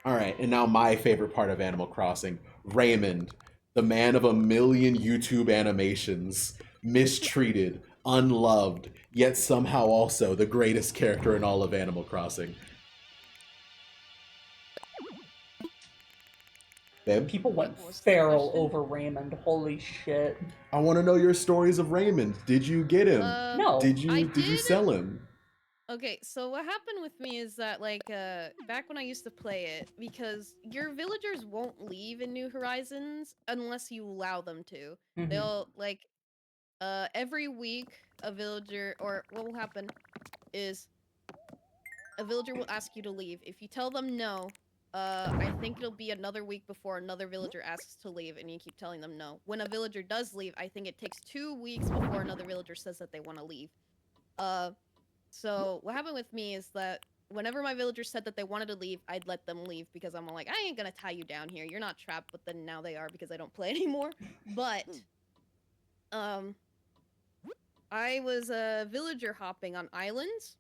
All right, and now my favorite part of Animal Crossing, Raymond, the man of a million YouTube animations, mistreated, unloved, yet somehow also the greatest character in all of Animal Crossing. Babe, People went What was the feral question? over Raymond. Holy shit. I want to know your stories of Raymond. Did you get him? No. Did you I did you did. sell him? Okay, so what happened with me is that, like, back when I used to play it, because your villagers won't leave in New Horizons unless you allow them to. Mhm. They'll, like, every week, a villager, or what will happen is a villager will ask you to leave. If you tell them no, I think it'll be another week before another villager asks to leave, and you keep telling them no. When a villager does leave, I think it takes 2 weeks before another villager says that they want to leave. So what happened with me is that whenever my villagers said that they wanted to leave, I'd let them leave because I'm like, I ain't gonna tie you down here. You're not trapped. But then now they are because I don't play anymore. But I was villager hopping on islands,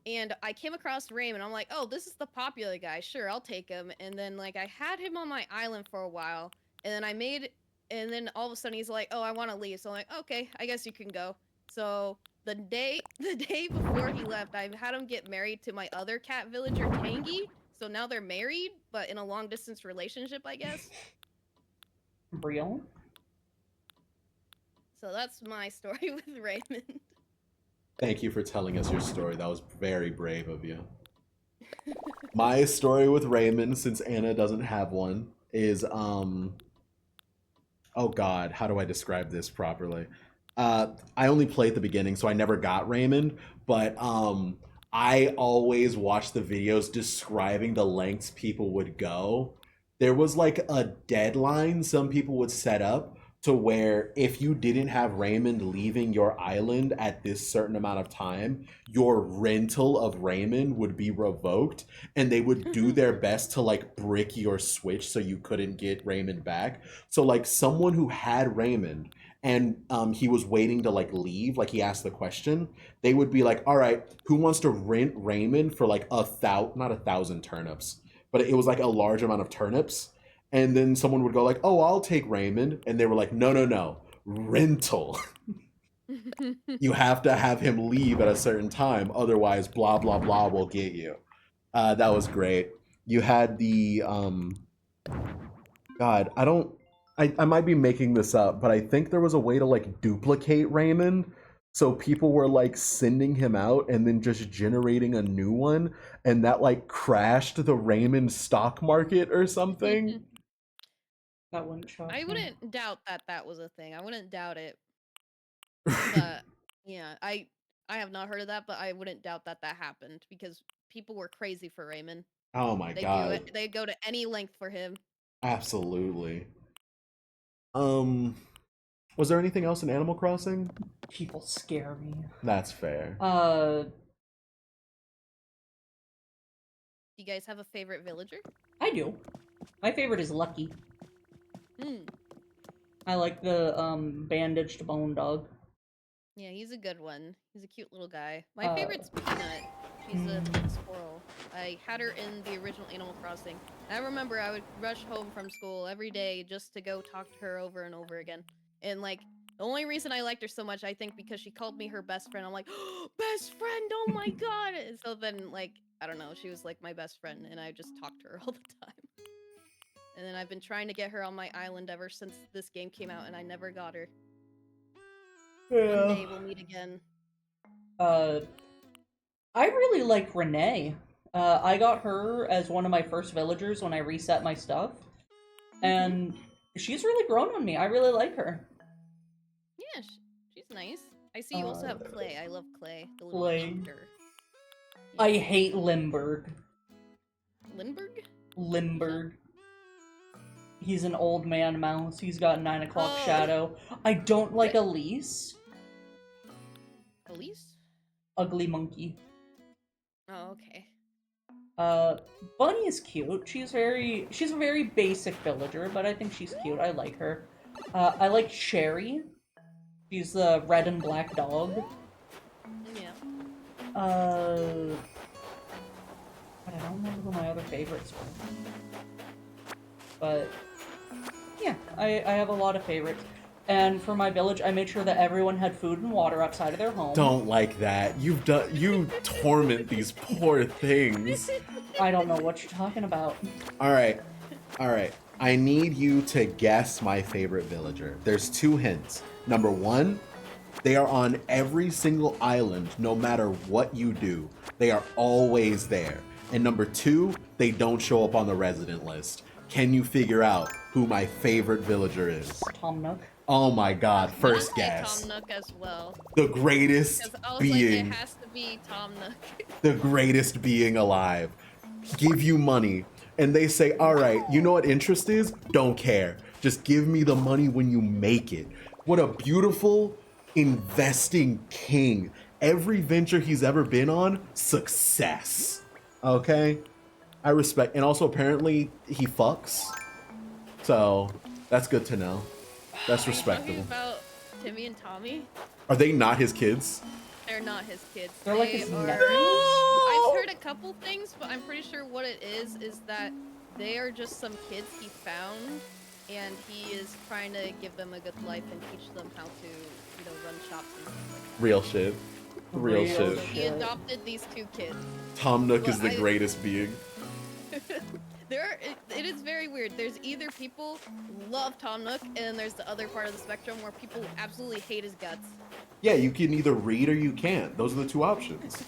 and I came across Raymond. I'm like, oh, this is the popular guy. Sure, I'll take him. And then like I had him on my island for a while, and then all of a sudden he's like, oh, I want to leave. So I'm like, okay, I guess you can go. So the day before he left, I had him get married to my other cat villager, Tangy. So now they're married, but in a long distance relationship, I guess. Real? So that's my story with Raymond. Thank you for telling us your story. That was very brave of you. My story with Raymond, since Anna doesn't have one, is oh god, how do I describe this properly? I only played the beginning, so I never got Raymond, but I always watched the videos describing the lengths people would go. There was like a deadline some people would set up to where if you didn't have Raymond leaving your island at this certain amount of time, your rental of Raymond would be revoked, and they would do their best to like brick your switch so you couldn't get Raymond back. So like someone who had Raymond and he was waiting to like leave, like he asked the question, they would be like, all right, who wants to rent Raymond for like not 1,000 turnips, but it was like a large amount of turnips. And then someone would go like, oh, I'll take Raymond. And they were like, no, no, no, rental. You have to have him leave at a certain time. Otherwise, blah, blah, blah will get you. That was great. You had the, God, I might be making this up, but I think there was a way to like duplicate Raymond. So people were like sending him out and then just generating a new one. And that like crashed the Raymond stock market or something. That wouldn't shock I me. wouldn't doubt that that was a thing. I wouldn't doubt it. But yeah, I have not heard of that, but I wouldn't doubt that that happened because people were crazy for Raymond. Oh my They do God. it. They go to any length for him. Absolutely. Was there anything else in Animal Crossing? People scare me. That's fair. You guys have a favorite villager? I do. My favorite is Lucky. Hmm. I like the bandaged bone dog. Yeah, he's a good one. He's a cute little guy. My favorite's Peanut. She's a pink squirrel. I had her in the original Animal Crossing. I remember I would rush home from school every day just to go talk to her over and over again. And like, the only reason I liked her so much, I think, because she called me her best friend. I'm like, oh, best friend, oh my god! And so then, like, I don't know, she was like my best friend, and I just talked to her all the time. And then I've been trying to get her on my island ever since this game came out, and I never got her. One day we'll meet again. I really like Renee. I got her as one of my first villagers when I reset my stuff. And she's really grown on me. I really like her. Yeah, she's nice. I see you also have Clay. I love Clay. The little Clay. hamster. I hate Limburg. Lindbergh? Limburg. He's an old man mouse. He's got 9 o'clock Oh. shadow. I don't like Elise. Elise? Ugly monkey. Oh, okay. Bunny is cute. She's a very basic villager, but I think she's cute. I like her. I like Sherry. She's the red and black dog. Yeah. But I don't remember who my other favorites were. But yeah, I have a lot of favorites. And for my village, I made sure that everyone had food and water outside of their home. Don't like that. You torment these poor things. I don't know what you're talking about. All right. I need you to guess my favorite villager. There's 2 hints. Number 1, they are on every single island, no matter what you do. They are always there. And number 2, they don't show up on the resident list. Can you figure out who my favorite villager is? Tom Nook. Oh my god, I'm first gonna say guess. Tom Nook as well. The greatest Because I was being. like, it has to be Tom Nook. The greatest being alive. Give you money. And they say, all right, you know what interest is? Don't care. Just give me the money when you make it. What a beautiful investing king. Every venture he's ever been on, success. Okay? I respect. And also, apparently, he fucks. So, that's good to know. That's Are you respectable. talking about Timmy and Tommy? Are they not his kids? They're not his kids. They're like his are... nephews? I've heard a couple things, but I'm pretty sure what it is that they are just some kids he found, and he is trying to give them a good life and teach them how to, run shops and stuff like that. Real shit. Real shit. So he adopted these 2 kids. Tom Nook is Well, the greatest being. It is very weird. There's either people who love Tom Nook, and there's the other part of the spectrum where people absolutely hate his guts. Yeah, you can either read or you can't. Those are the 2 options.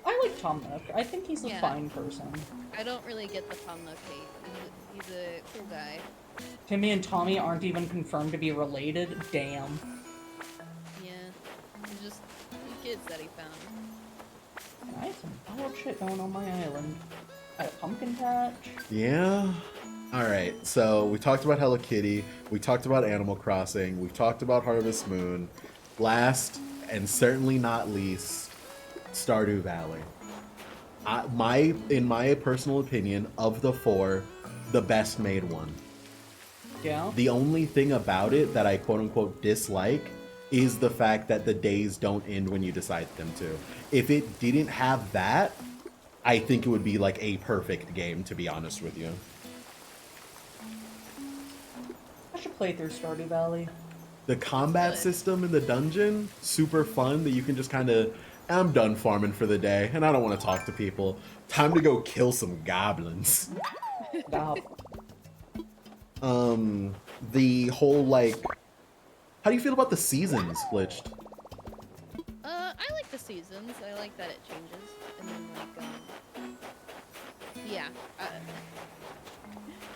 I like Tom Nook. I think he's a Yeah. fine person. I don't really get the Tom Nook hate. He's a cool guy. Timmy and Tommy aren't even confirmed to be related. Damn. Yeah. He's just 2 kids that he found. I have some wild shit going on my island. I had a pumpkin patch. Yeah. All right, so we talked about Hello Kitty, we talked about Animal Crossing, we talked about Harvest Moon. Last and certainly not least, Stardew Valley. In my personal opinion, of the four, the best made one. Yeah. The only thing about it that I quote unquote dislike is the fact that the days don't end when you decide them to. If it didn't have that, I think it would be like a perfect game, to be honest with you. I should play through Stardew Valley. The combat Good. system in the dungeon, super fun that you can just kind of, I'm done farming for the day and I don't want to talk to people. Time to go kill some goblins. Stop. The whole like, how do you feel about the seasons, Glitched? I like the seasons. I like that it changes, and then like, yeah.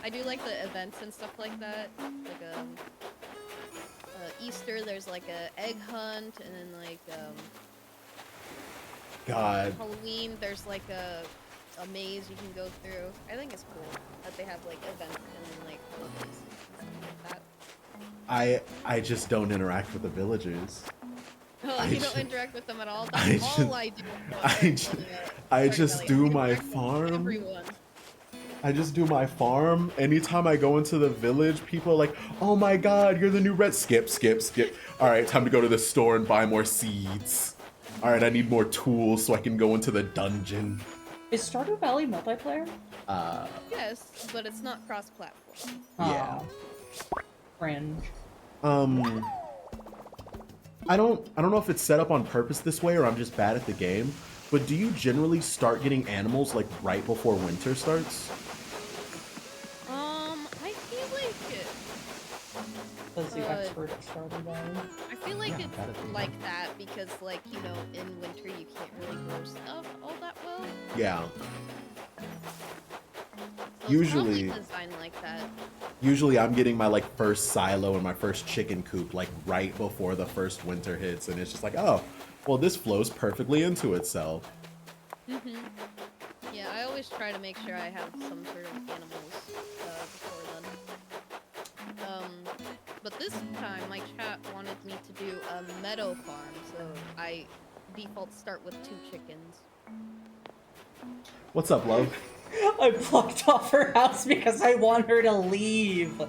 I do like the events and stuff like that. Like Easter, there's like a egg hunt, and then like God. Halloween, there's like a maze you can go through. I think it's cool that they have like events and then like holidays and stuff like that. I just don't interact with the villagers. Oh, you don't interact with them at all. I That's just- all I do. I just do my interact with farm. Everyone. I just do my farm. Anytime I go into the village, people are like, "Oh my God, you're the new red." Skip, skip, skip. All right, time to go to the store and buy more seeds. All right, I need more tools so I can go into the dungeon. Is Stardew Valley multiplayer? Yes, but it's not cross-platform. Yeah. Oh, cringe. I don't know if it's set up on purpose this way or I'm just bad at the game. But do you generally start getting animals like right before winter starts? I feel like it. Says the expert at Stardew Valley. I feel like Yeah, it's that'd be like that because, like, you know, in winter you can't really grow stuff all that well. Yeah. So it's Usually- probably designed like that. Usually I'm getting my like first silo and my first chicken coop like right before the first winter hits, and it's just like, oh, well, this flows perfectly into itself. Yeah, I always try to make sure I have some sort of animals before then. But this time my chat wanted me to do a meadow farm, so I default start with 2 chickens. What's up, love? I blocked off her house because I want her to leave.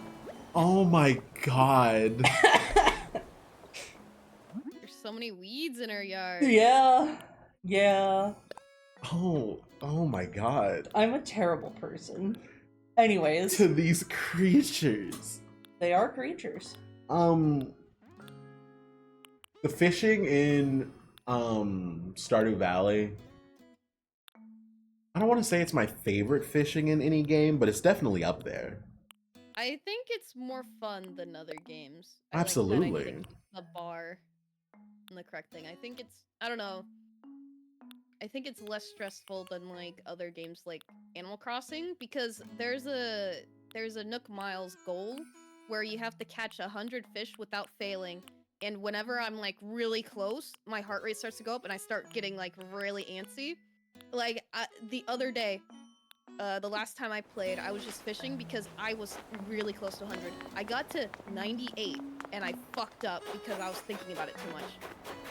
Oh my God. There's so many weeds in our yard. Yeah. Yeah. Oh my God. I'm a terrible person. Anyways, To these creatures. they are creatures. The fishing in Stardew Valley, I don't want to say it's my favorite fishing in any game, but it's definitely up there. I think it's more fun than other games. Absolutely. I like that I need to keep the bar and the correct thing. I think it's, I don't know. I think it's less stressful than like other games like Animal Crossing because there's a Nook Miles goal where you have to catch 100 fish without failing. And whenever I'm like really close, my heart rate starts to go up and I start getting like really antsy. Like the other day, the last time I played, I was just fishing because I was really close to 100. I got to 98 and I fucked up because I was thinking about it too much.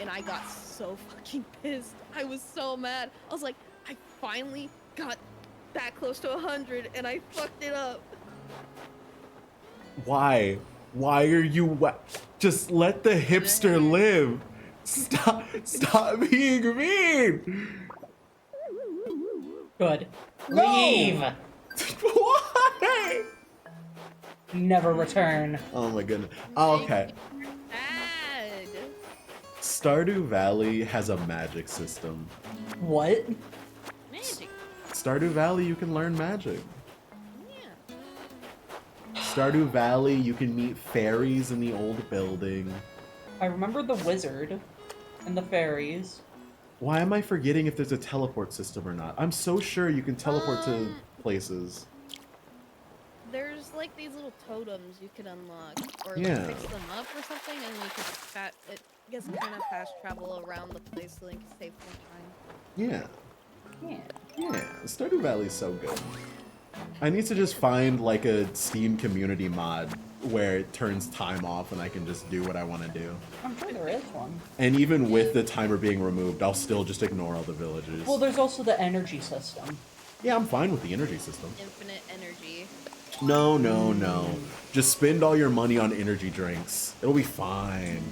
And I got so fucking pissed. I was so mad. I was like, I finally got that close to 100 and I fucked it up. Why? Why are you just let the hipster live. Stop being mean. Good. No! Leave! Why? Never return. Oh my goodness. Oh, okay. Bad. Stardew Valley has a magic system. What? Magic. Stardew Valley, you can learn magic. Yeah. Stardew Valley, you can meet fairies in the old building. I remember the wizard and the fairies. Why am I forgetting if there's a teleport system or not? I'm so sure you can teleport to Um, places. There's like these little totems you can unlock or Yeah. like, fix them up or something, and you can it gets kind of fast travel around the place so they can save some time. Yeah. Yeah. Yeah. Stardew Valley's so good. I need to just find like a Steam community mod where it turns time off and I can just do what I want to do. I'm sure there is one. And even with the timer being removed, I'll still just ignore all the villagers. Well, there's also the energy system. Yeah, I'm fine with the energy system. Infinite energy. No, no, no. Just spend all your money on energy drinks. It'll be fine.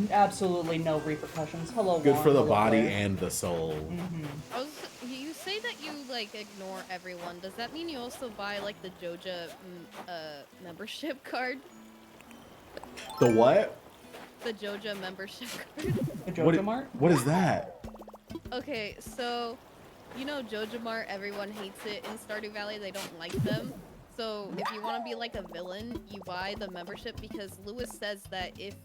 Absolutely no repercussions. Hello, Good Juan. for the Hello, body Blair. and the soul. You say that you like ignore everyone. Does that mean you also buy like the Joja membership card? The what? The Joja membership card. The Jojo Mart? What is that? Okay, so you know Joja Mart, everyone hates it in Stardew Valley. They don't like them. So if you want to be like a villain, you buy the membership because Lewis says that if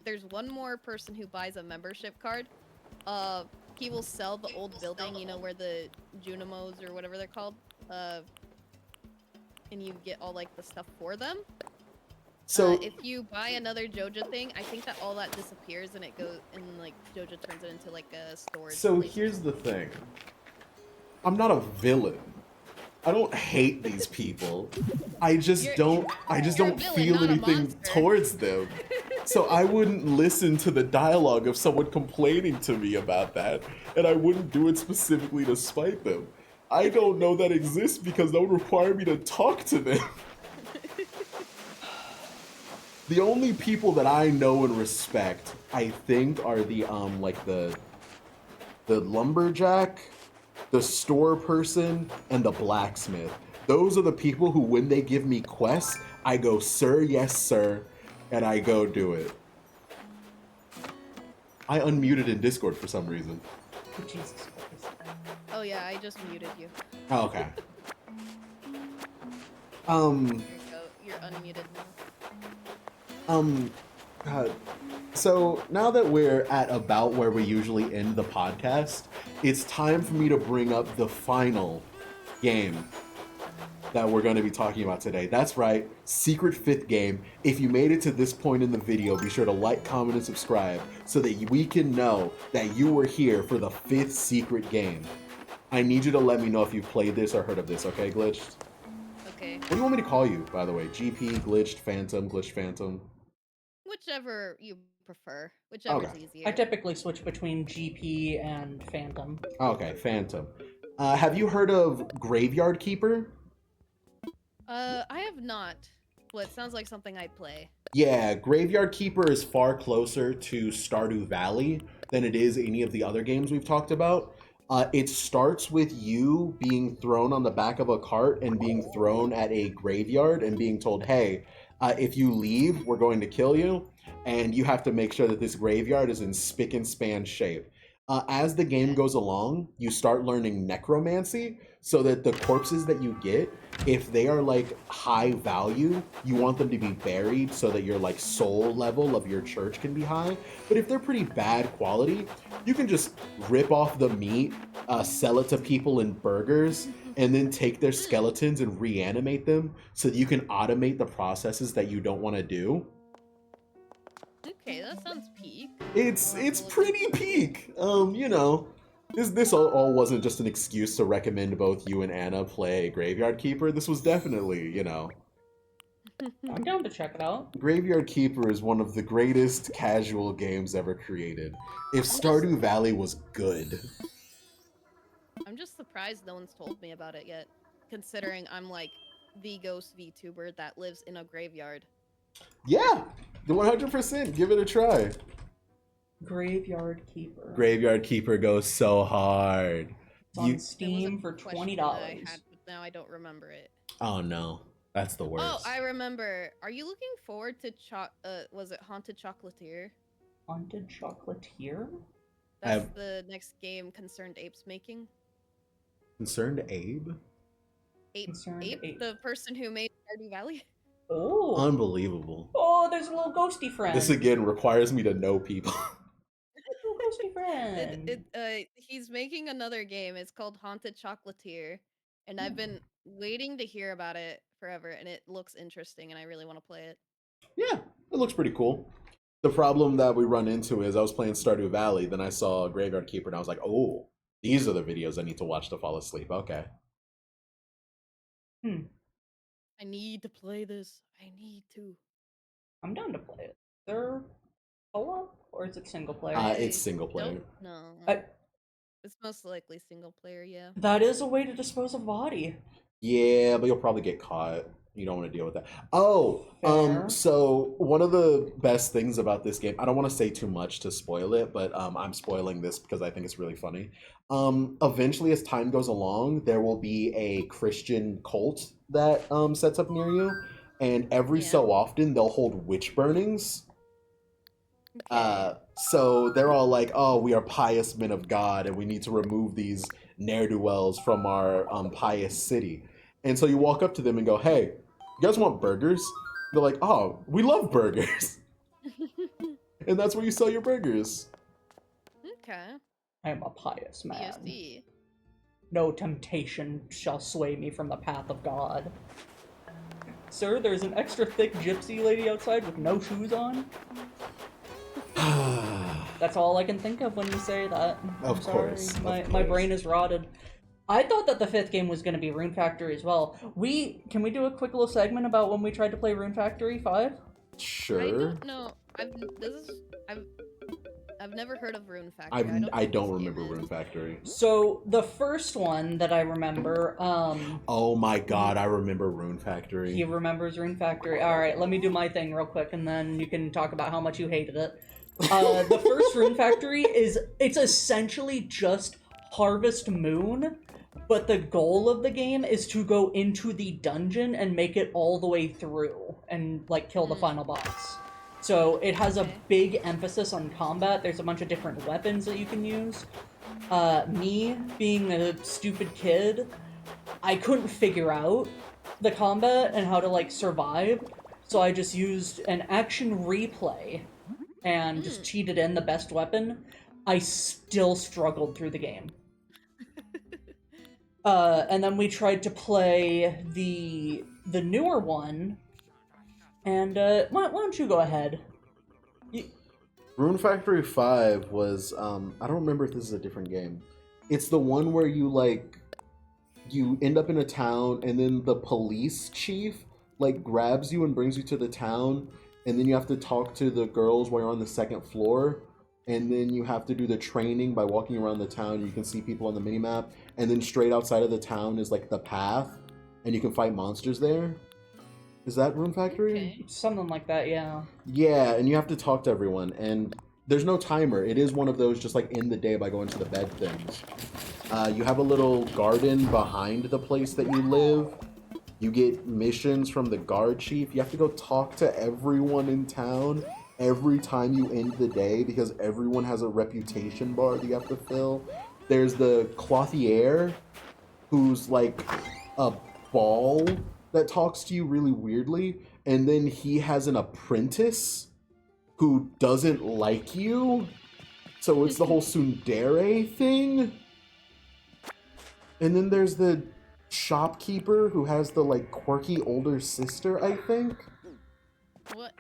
there's one more person who buys a membership card, he will sell the old building, you know, where the Junimos or whatever they're called, and you get all like the stuff for them. So If you buy another Joja thing, I think that all that disappears and it goes and like Joja turns it into like a storage. So place. here's the thing. I'm not a villain. I don't hate these people. I just don't you're a villain, feel not a anything monster. towards them. So I wouldn't listen to the dialogue of someone complaining to me about that, and I wouldn't do it specifically to spite them. I don't know that exists because that would require me to talk to them. The only people that I know and respect, I think, are the lumberjack, the store person, and the blacksmith. Those are the people who, when they give me quests, I go, sir, yes, sir, and I go do it. I unmuted in Discord for some reason. Jesus Christ. Oh yeah, I just muted you. Oh, okay. There you go. You're unmuted now. So now that we're at about where we usually end the podcast, it's time for me to bring up the final game that we're going to be talking about today. That's right, secret fifth game. If you made it to this point in the video, be sure to like, comment, and subscribe so that we can know that you were here for the fifth secret game. I need you to let me know if you've played this or heard of this, okay, Glitched? Okay. What do you want me to call you, by the way? GP, Glitched, Phantom, Glitched Phantom? Whichever you prefer. Whichever's Okay. easier. I typically switch between GP and Phantom. Okay, Phantom. Have you heard of Graveyard Keeper? I have not. Well, it sounds like something I'd play. Yeah, Graveyard Keeper is far closer to Stardew Valley than it is any of the other games we've talked about. It starts with you being thrown on the back of a cart and being thrown at a graveyard and being told, hey, if you leave, we're going to kill you. And you have to make sure that this graveyard is in spick and span shape. As the game goes along, you start learning necromancy so that the corpses that you get, if they are like high value, you want them to be buried so that your like soul level of your church can be high. But if they're pretty bad quality, you can just rip off the meat, sell it to people in burgers, and then take their skeletons and reanimate them so that you can automate the processes that you don't want to do. Okay, that sounds peak. It's pretty peak. You know, this all wasn't just an excuse to recommend both you and Anna play Graveyard Keeper. This was definitely, you know, I'm down to check it out. Graveyard Keeper is one of the greatest casual games ever created. If Stardew Valley was good. I'm just surprised no one's told me about it yet, considering I'm like the ghost VTuber that lives in a graveyard. Yeah, the 100%. Give it a try. Graveyard Keeper. Graveyard Keeper goes so hard. It's on You- Steam for Question $20. that I had, but now I don't remember it. Oh no, that's the worst. Oh, I remember. Are you looking forward to was it Haunted Chocolatier? Haunted Chocolatier? That's the next game Concerned Ape's making. Concerned Abe? Concerned Ape, Ape. the person who made Stardew Valley. Oh. Unbelievable. Oh, there's a little ghosty friend. This again requires me to know people. Little ghosty friend. He's making another game. It's called Haunted Chocolatier, and I've been waiting to hear about it forever, and it looks interesting, and I really want to play it. Yeah, it looks pretty cool. The problem that we run into is I was playing Stardew Valley, then I saw Graveyard Keeper, and I was like, oh, these are the videos I need to watch to fall asleep. Okay. I need to play this. I need to. I'm down to play it. Is there co-op or is it single player? It's single player. No. I- It's most likely single player, yeah. That is a way to dispose of a body. Yeah, but you'll probably get caught. You don't want to deal with that. Oh, Fair. so one of the best things about this game, I don't want to say too much to spoil it, but I'm spoiling this because I think it's really funny. Eventually, as time goes along, there will be a Christian cult that sets up near you, and every Yeah. so often they'll hold witch burnings. Okay. So they're all like, "Oh, we are pious men of God, and we need to remove these ne'er-do-wells from our pious city." And so you walk up to them and go, "Hey, you guys want burgers?" They're like, "Oh, we love burgers," and that's where you sell your burgers. Okay. I am a pious man. POC. No temptation shall sway me from the path of God. Sir, there's an extra thick gypsy lady outside with no shoes on. That's all I can think of when you say that. Of I'm sorry. course, of My course. brain is rotted. I thought that the 5th game was going to be Rune Factory as well. Can we do a quick little segment about when we tried to play Rune Factory 5? I Sure. don't know. I've never heard of Rune Factory. I don't know what this remember game is. Rune Factory. So the first one that I remember, Oh my god, I remember Rune Factory. he remembers Rune Factory. All right, let me do my thing real quick, and then you can talk about how much you hated it. The first Rune Factory it's essentially just Harvest Moon, but the goal of the game is to go into the dungeon and make it all the way through and like kill the final boss. So it has a Okay. big emphasis on combat. There's a bunch of different weapons that you can use. Me being a stupid kid, I couldn't figure out the combat and how to like survive, so I just used an action replay and just cheated in the best weapon. I still struggled through the game. And then we tried to play the newer one, and why don't you go ahead? Rune Factory 5 was I don't remember if this is a different game. It's the one where you end up in a town and then the police chief like grabs you and brings you to the town, and then you have to talk to the girls while you're on the second floor, and then you have to do the training by walking around the town. You can see people on the minimap, and then straight outside of the town is like the path, and you can fight monsters there. Is that Rune Factory? Okay. Something like that, yeah. Yeah, and you have to talk to everyone, and there's no timer. It is one of those just like in the day by going to the bed things. You have a little garden behind the place that you live. You get missions from the guard chief. You have to go talk to everyone in town every time you end the day because everyone has a reputation bar that you have to fill. There's the clothier, who's like a ball that talks to you really weirdly, and then he has an apprentice who doesn't like you. So it's the whole tsundere thing. And then there's the shopkeeper who has the like quirky older sister, I think. What?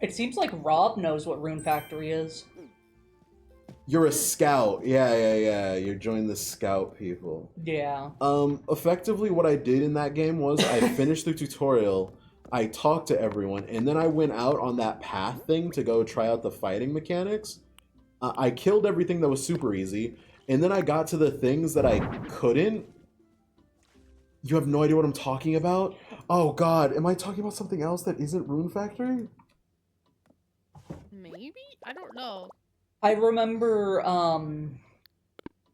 It seems like Rob knows what Rune Factory is. You're a scout. Yeah. You're joining the scout people. Yeah. Effectively what I did in that game was I finished the tutorial, I talked to everyone, and then I went out on that path thing to go try out the fighting mechanics. I killed everything that was super easy, and then I got to the things that I couldn't. You have no idea what I'm talking about? Oh god, am I talking about something else that isn't Rune Factory? Maybe? I don't know. I remember,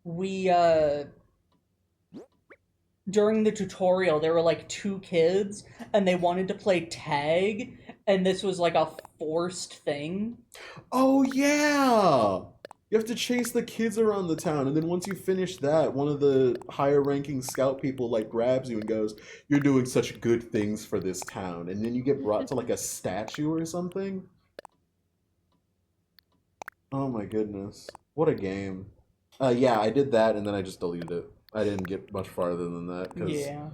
we, during the tutorial, there were like 2 kids, and they wanted to play tag, and this was like a forced thing. Oh yeah! You have to chase the kids around the town, and then once you finish that, one of the higher ranking scout people like grabs you and goes, "You're doing such good things for this town," and then you get brought to like a statue or something. Oh my goodness. What a game. Yeah, I did that and then I just deleted it. I didn't get much farther than that. Yeah.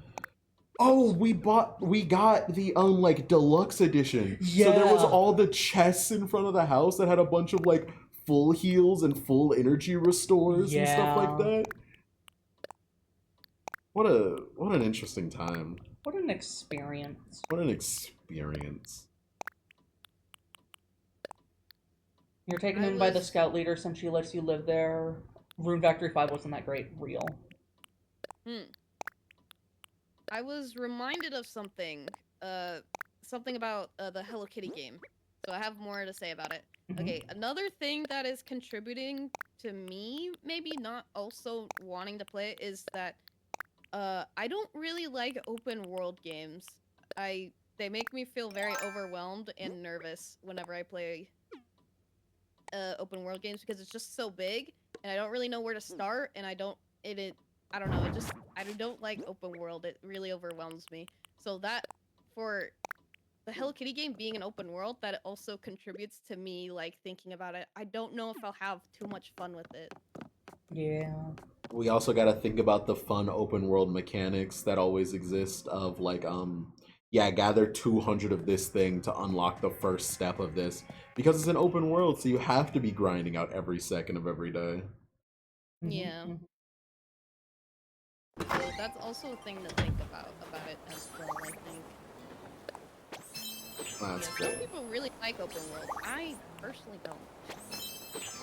Oh, we got the like deluxe edition. So there was Yeah. all the chests in front of the house that had a bunch of like full heals and full energy restores and stuff like Yeah. that. What an interesting time. What an experience. What an experience. You're taken I in by the was- scout leader since she lets you live there. Rune Factory 5 wasn't that great. Real. I was reminded of something. Something about the Hello Kitty game. So I have more to say about it. Mhm. Okay, another thing that is contributing to me maybe not also wanting to play it is that I don't really like open world games. They make me feel very overwhelmed and nervous whenever I play open world games because it's just so big and I don't really know where to start and I don't know, I don't like open world. It really overwhelms me. So that for the Hello Kitty game being an open world, that also contributes to me like thinking about it. I don't know if I'll have too much fun with it. Yeah. We also got to think about the fun open world mechanics that always exist of like yeah, gather 200 of this thing to unlock the first step of this because it's an open world, so you have to be grinding out every second of every day. Mhm, Yeah. mhm. So that's also a thing to think about it as well, I think. That's Some fair. people really like open world. I personally don't.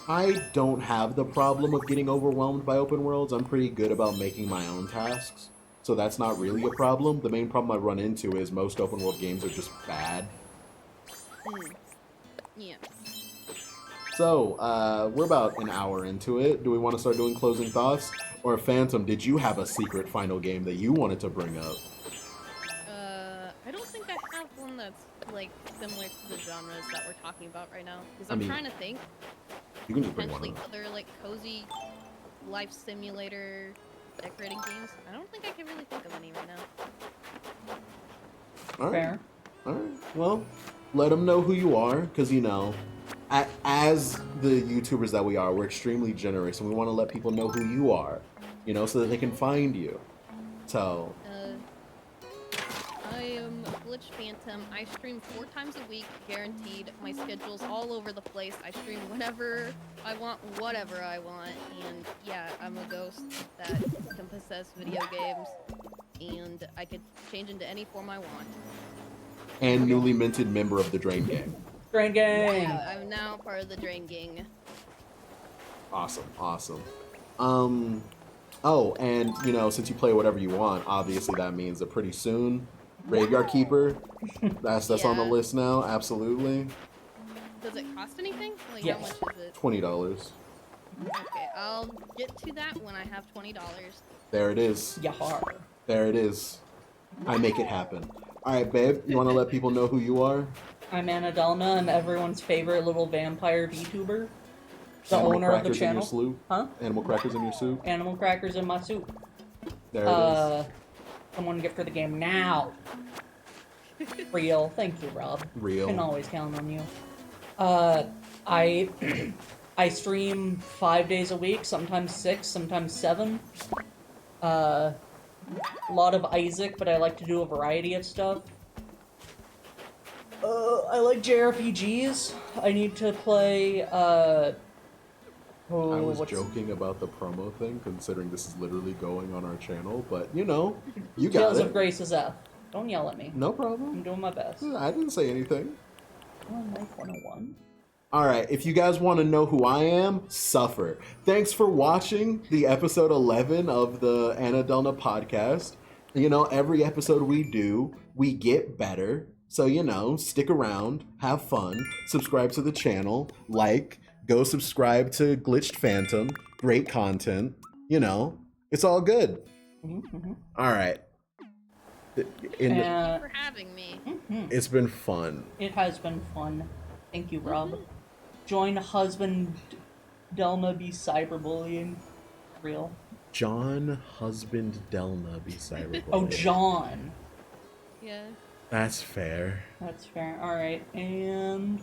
I don't have the problem of getting overwhelmed by open worlds. I'm pretty good about making my own tasks, so that's not really a problem. The main problem I run into is most open world games are just bad. Yeah. So, we're about an hour into it. Do we want to start doing closing thoughts? Or Phantom, did you have a secret final game that you wanted to bring up? I don't think I have one that's like similar to the genres that we're talking about right now. Because I I'm mean, trying to think You can just bring one potentially up. other like cozy life simulator decorating games. I don't think I can really think of any right now. All right. Fair. All right. Well, let them know who you are, because, you know, as the YouTubers that we are, we're extremely generous, and we want to let people know who you are, you know, so that they can find you. So, I am Glitch Phantom. I stream 4 times a week, guaranteed. My schedule's all over the place. I stream whenever I want, whatever I want, and yeah, I'm a ghost that can possess video games, and I could change into any form I want. and newly minted member of the Drain Gang. Drain Gang! Yeah, I'm now part of the Drain Gang. Awesome, awesome. Oh, and, you know, since you play whatever you want, obviously that means that pretty soon, Graveyard Keeper, that's on the Yeah. list now, absolutely. Does it cost anything? Like, Yes. how much is it? $20. Okay, I'll get to that when I have $20. There it is. Yahar. There it is. I make it happen. All right, babe, you want to let people know who you are? I'm Annadelna, I'm everyone's favorite little vampire VTuber. The Animal owner of the crackers in your channel. soup? Huh? Animal crackers in your soup? Animal crackers in my soup. There it is. Someone gift for the game now. Real. Thank you, Rob. Real. Can always count on you. I I stream 5 days a week, sometimes 6, sometimes 7. A lot of Isaac, but I like to do a variety of stuff. I like JRPGs. I need to play, I was what's- joking about the promo thing, considering this is literally going on our channel, but you know, you got Tales it. of Grace's F. Don't yell at me. No I'm problem. doing my best. I didn't say anything. Life 101. All right, if you guys want to know who I am, suffer. Thanks for watching the episode 11 of the Annadelna podcast. You know, every episode we do, we get better. So, you know, stick around, have fun, subscribe to the channel, like, go subscribe to Glitched Phantom. Great content. You know, it's all good. All right. Thank you for having me. It's been fun. It has been fun. Thank you, Rob. Join husband Delma be cyberbullying. Real. John Husband Delna be cyberbullying. Oh, John. Yeah. That's fair. That's fair. Alright, and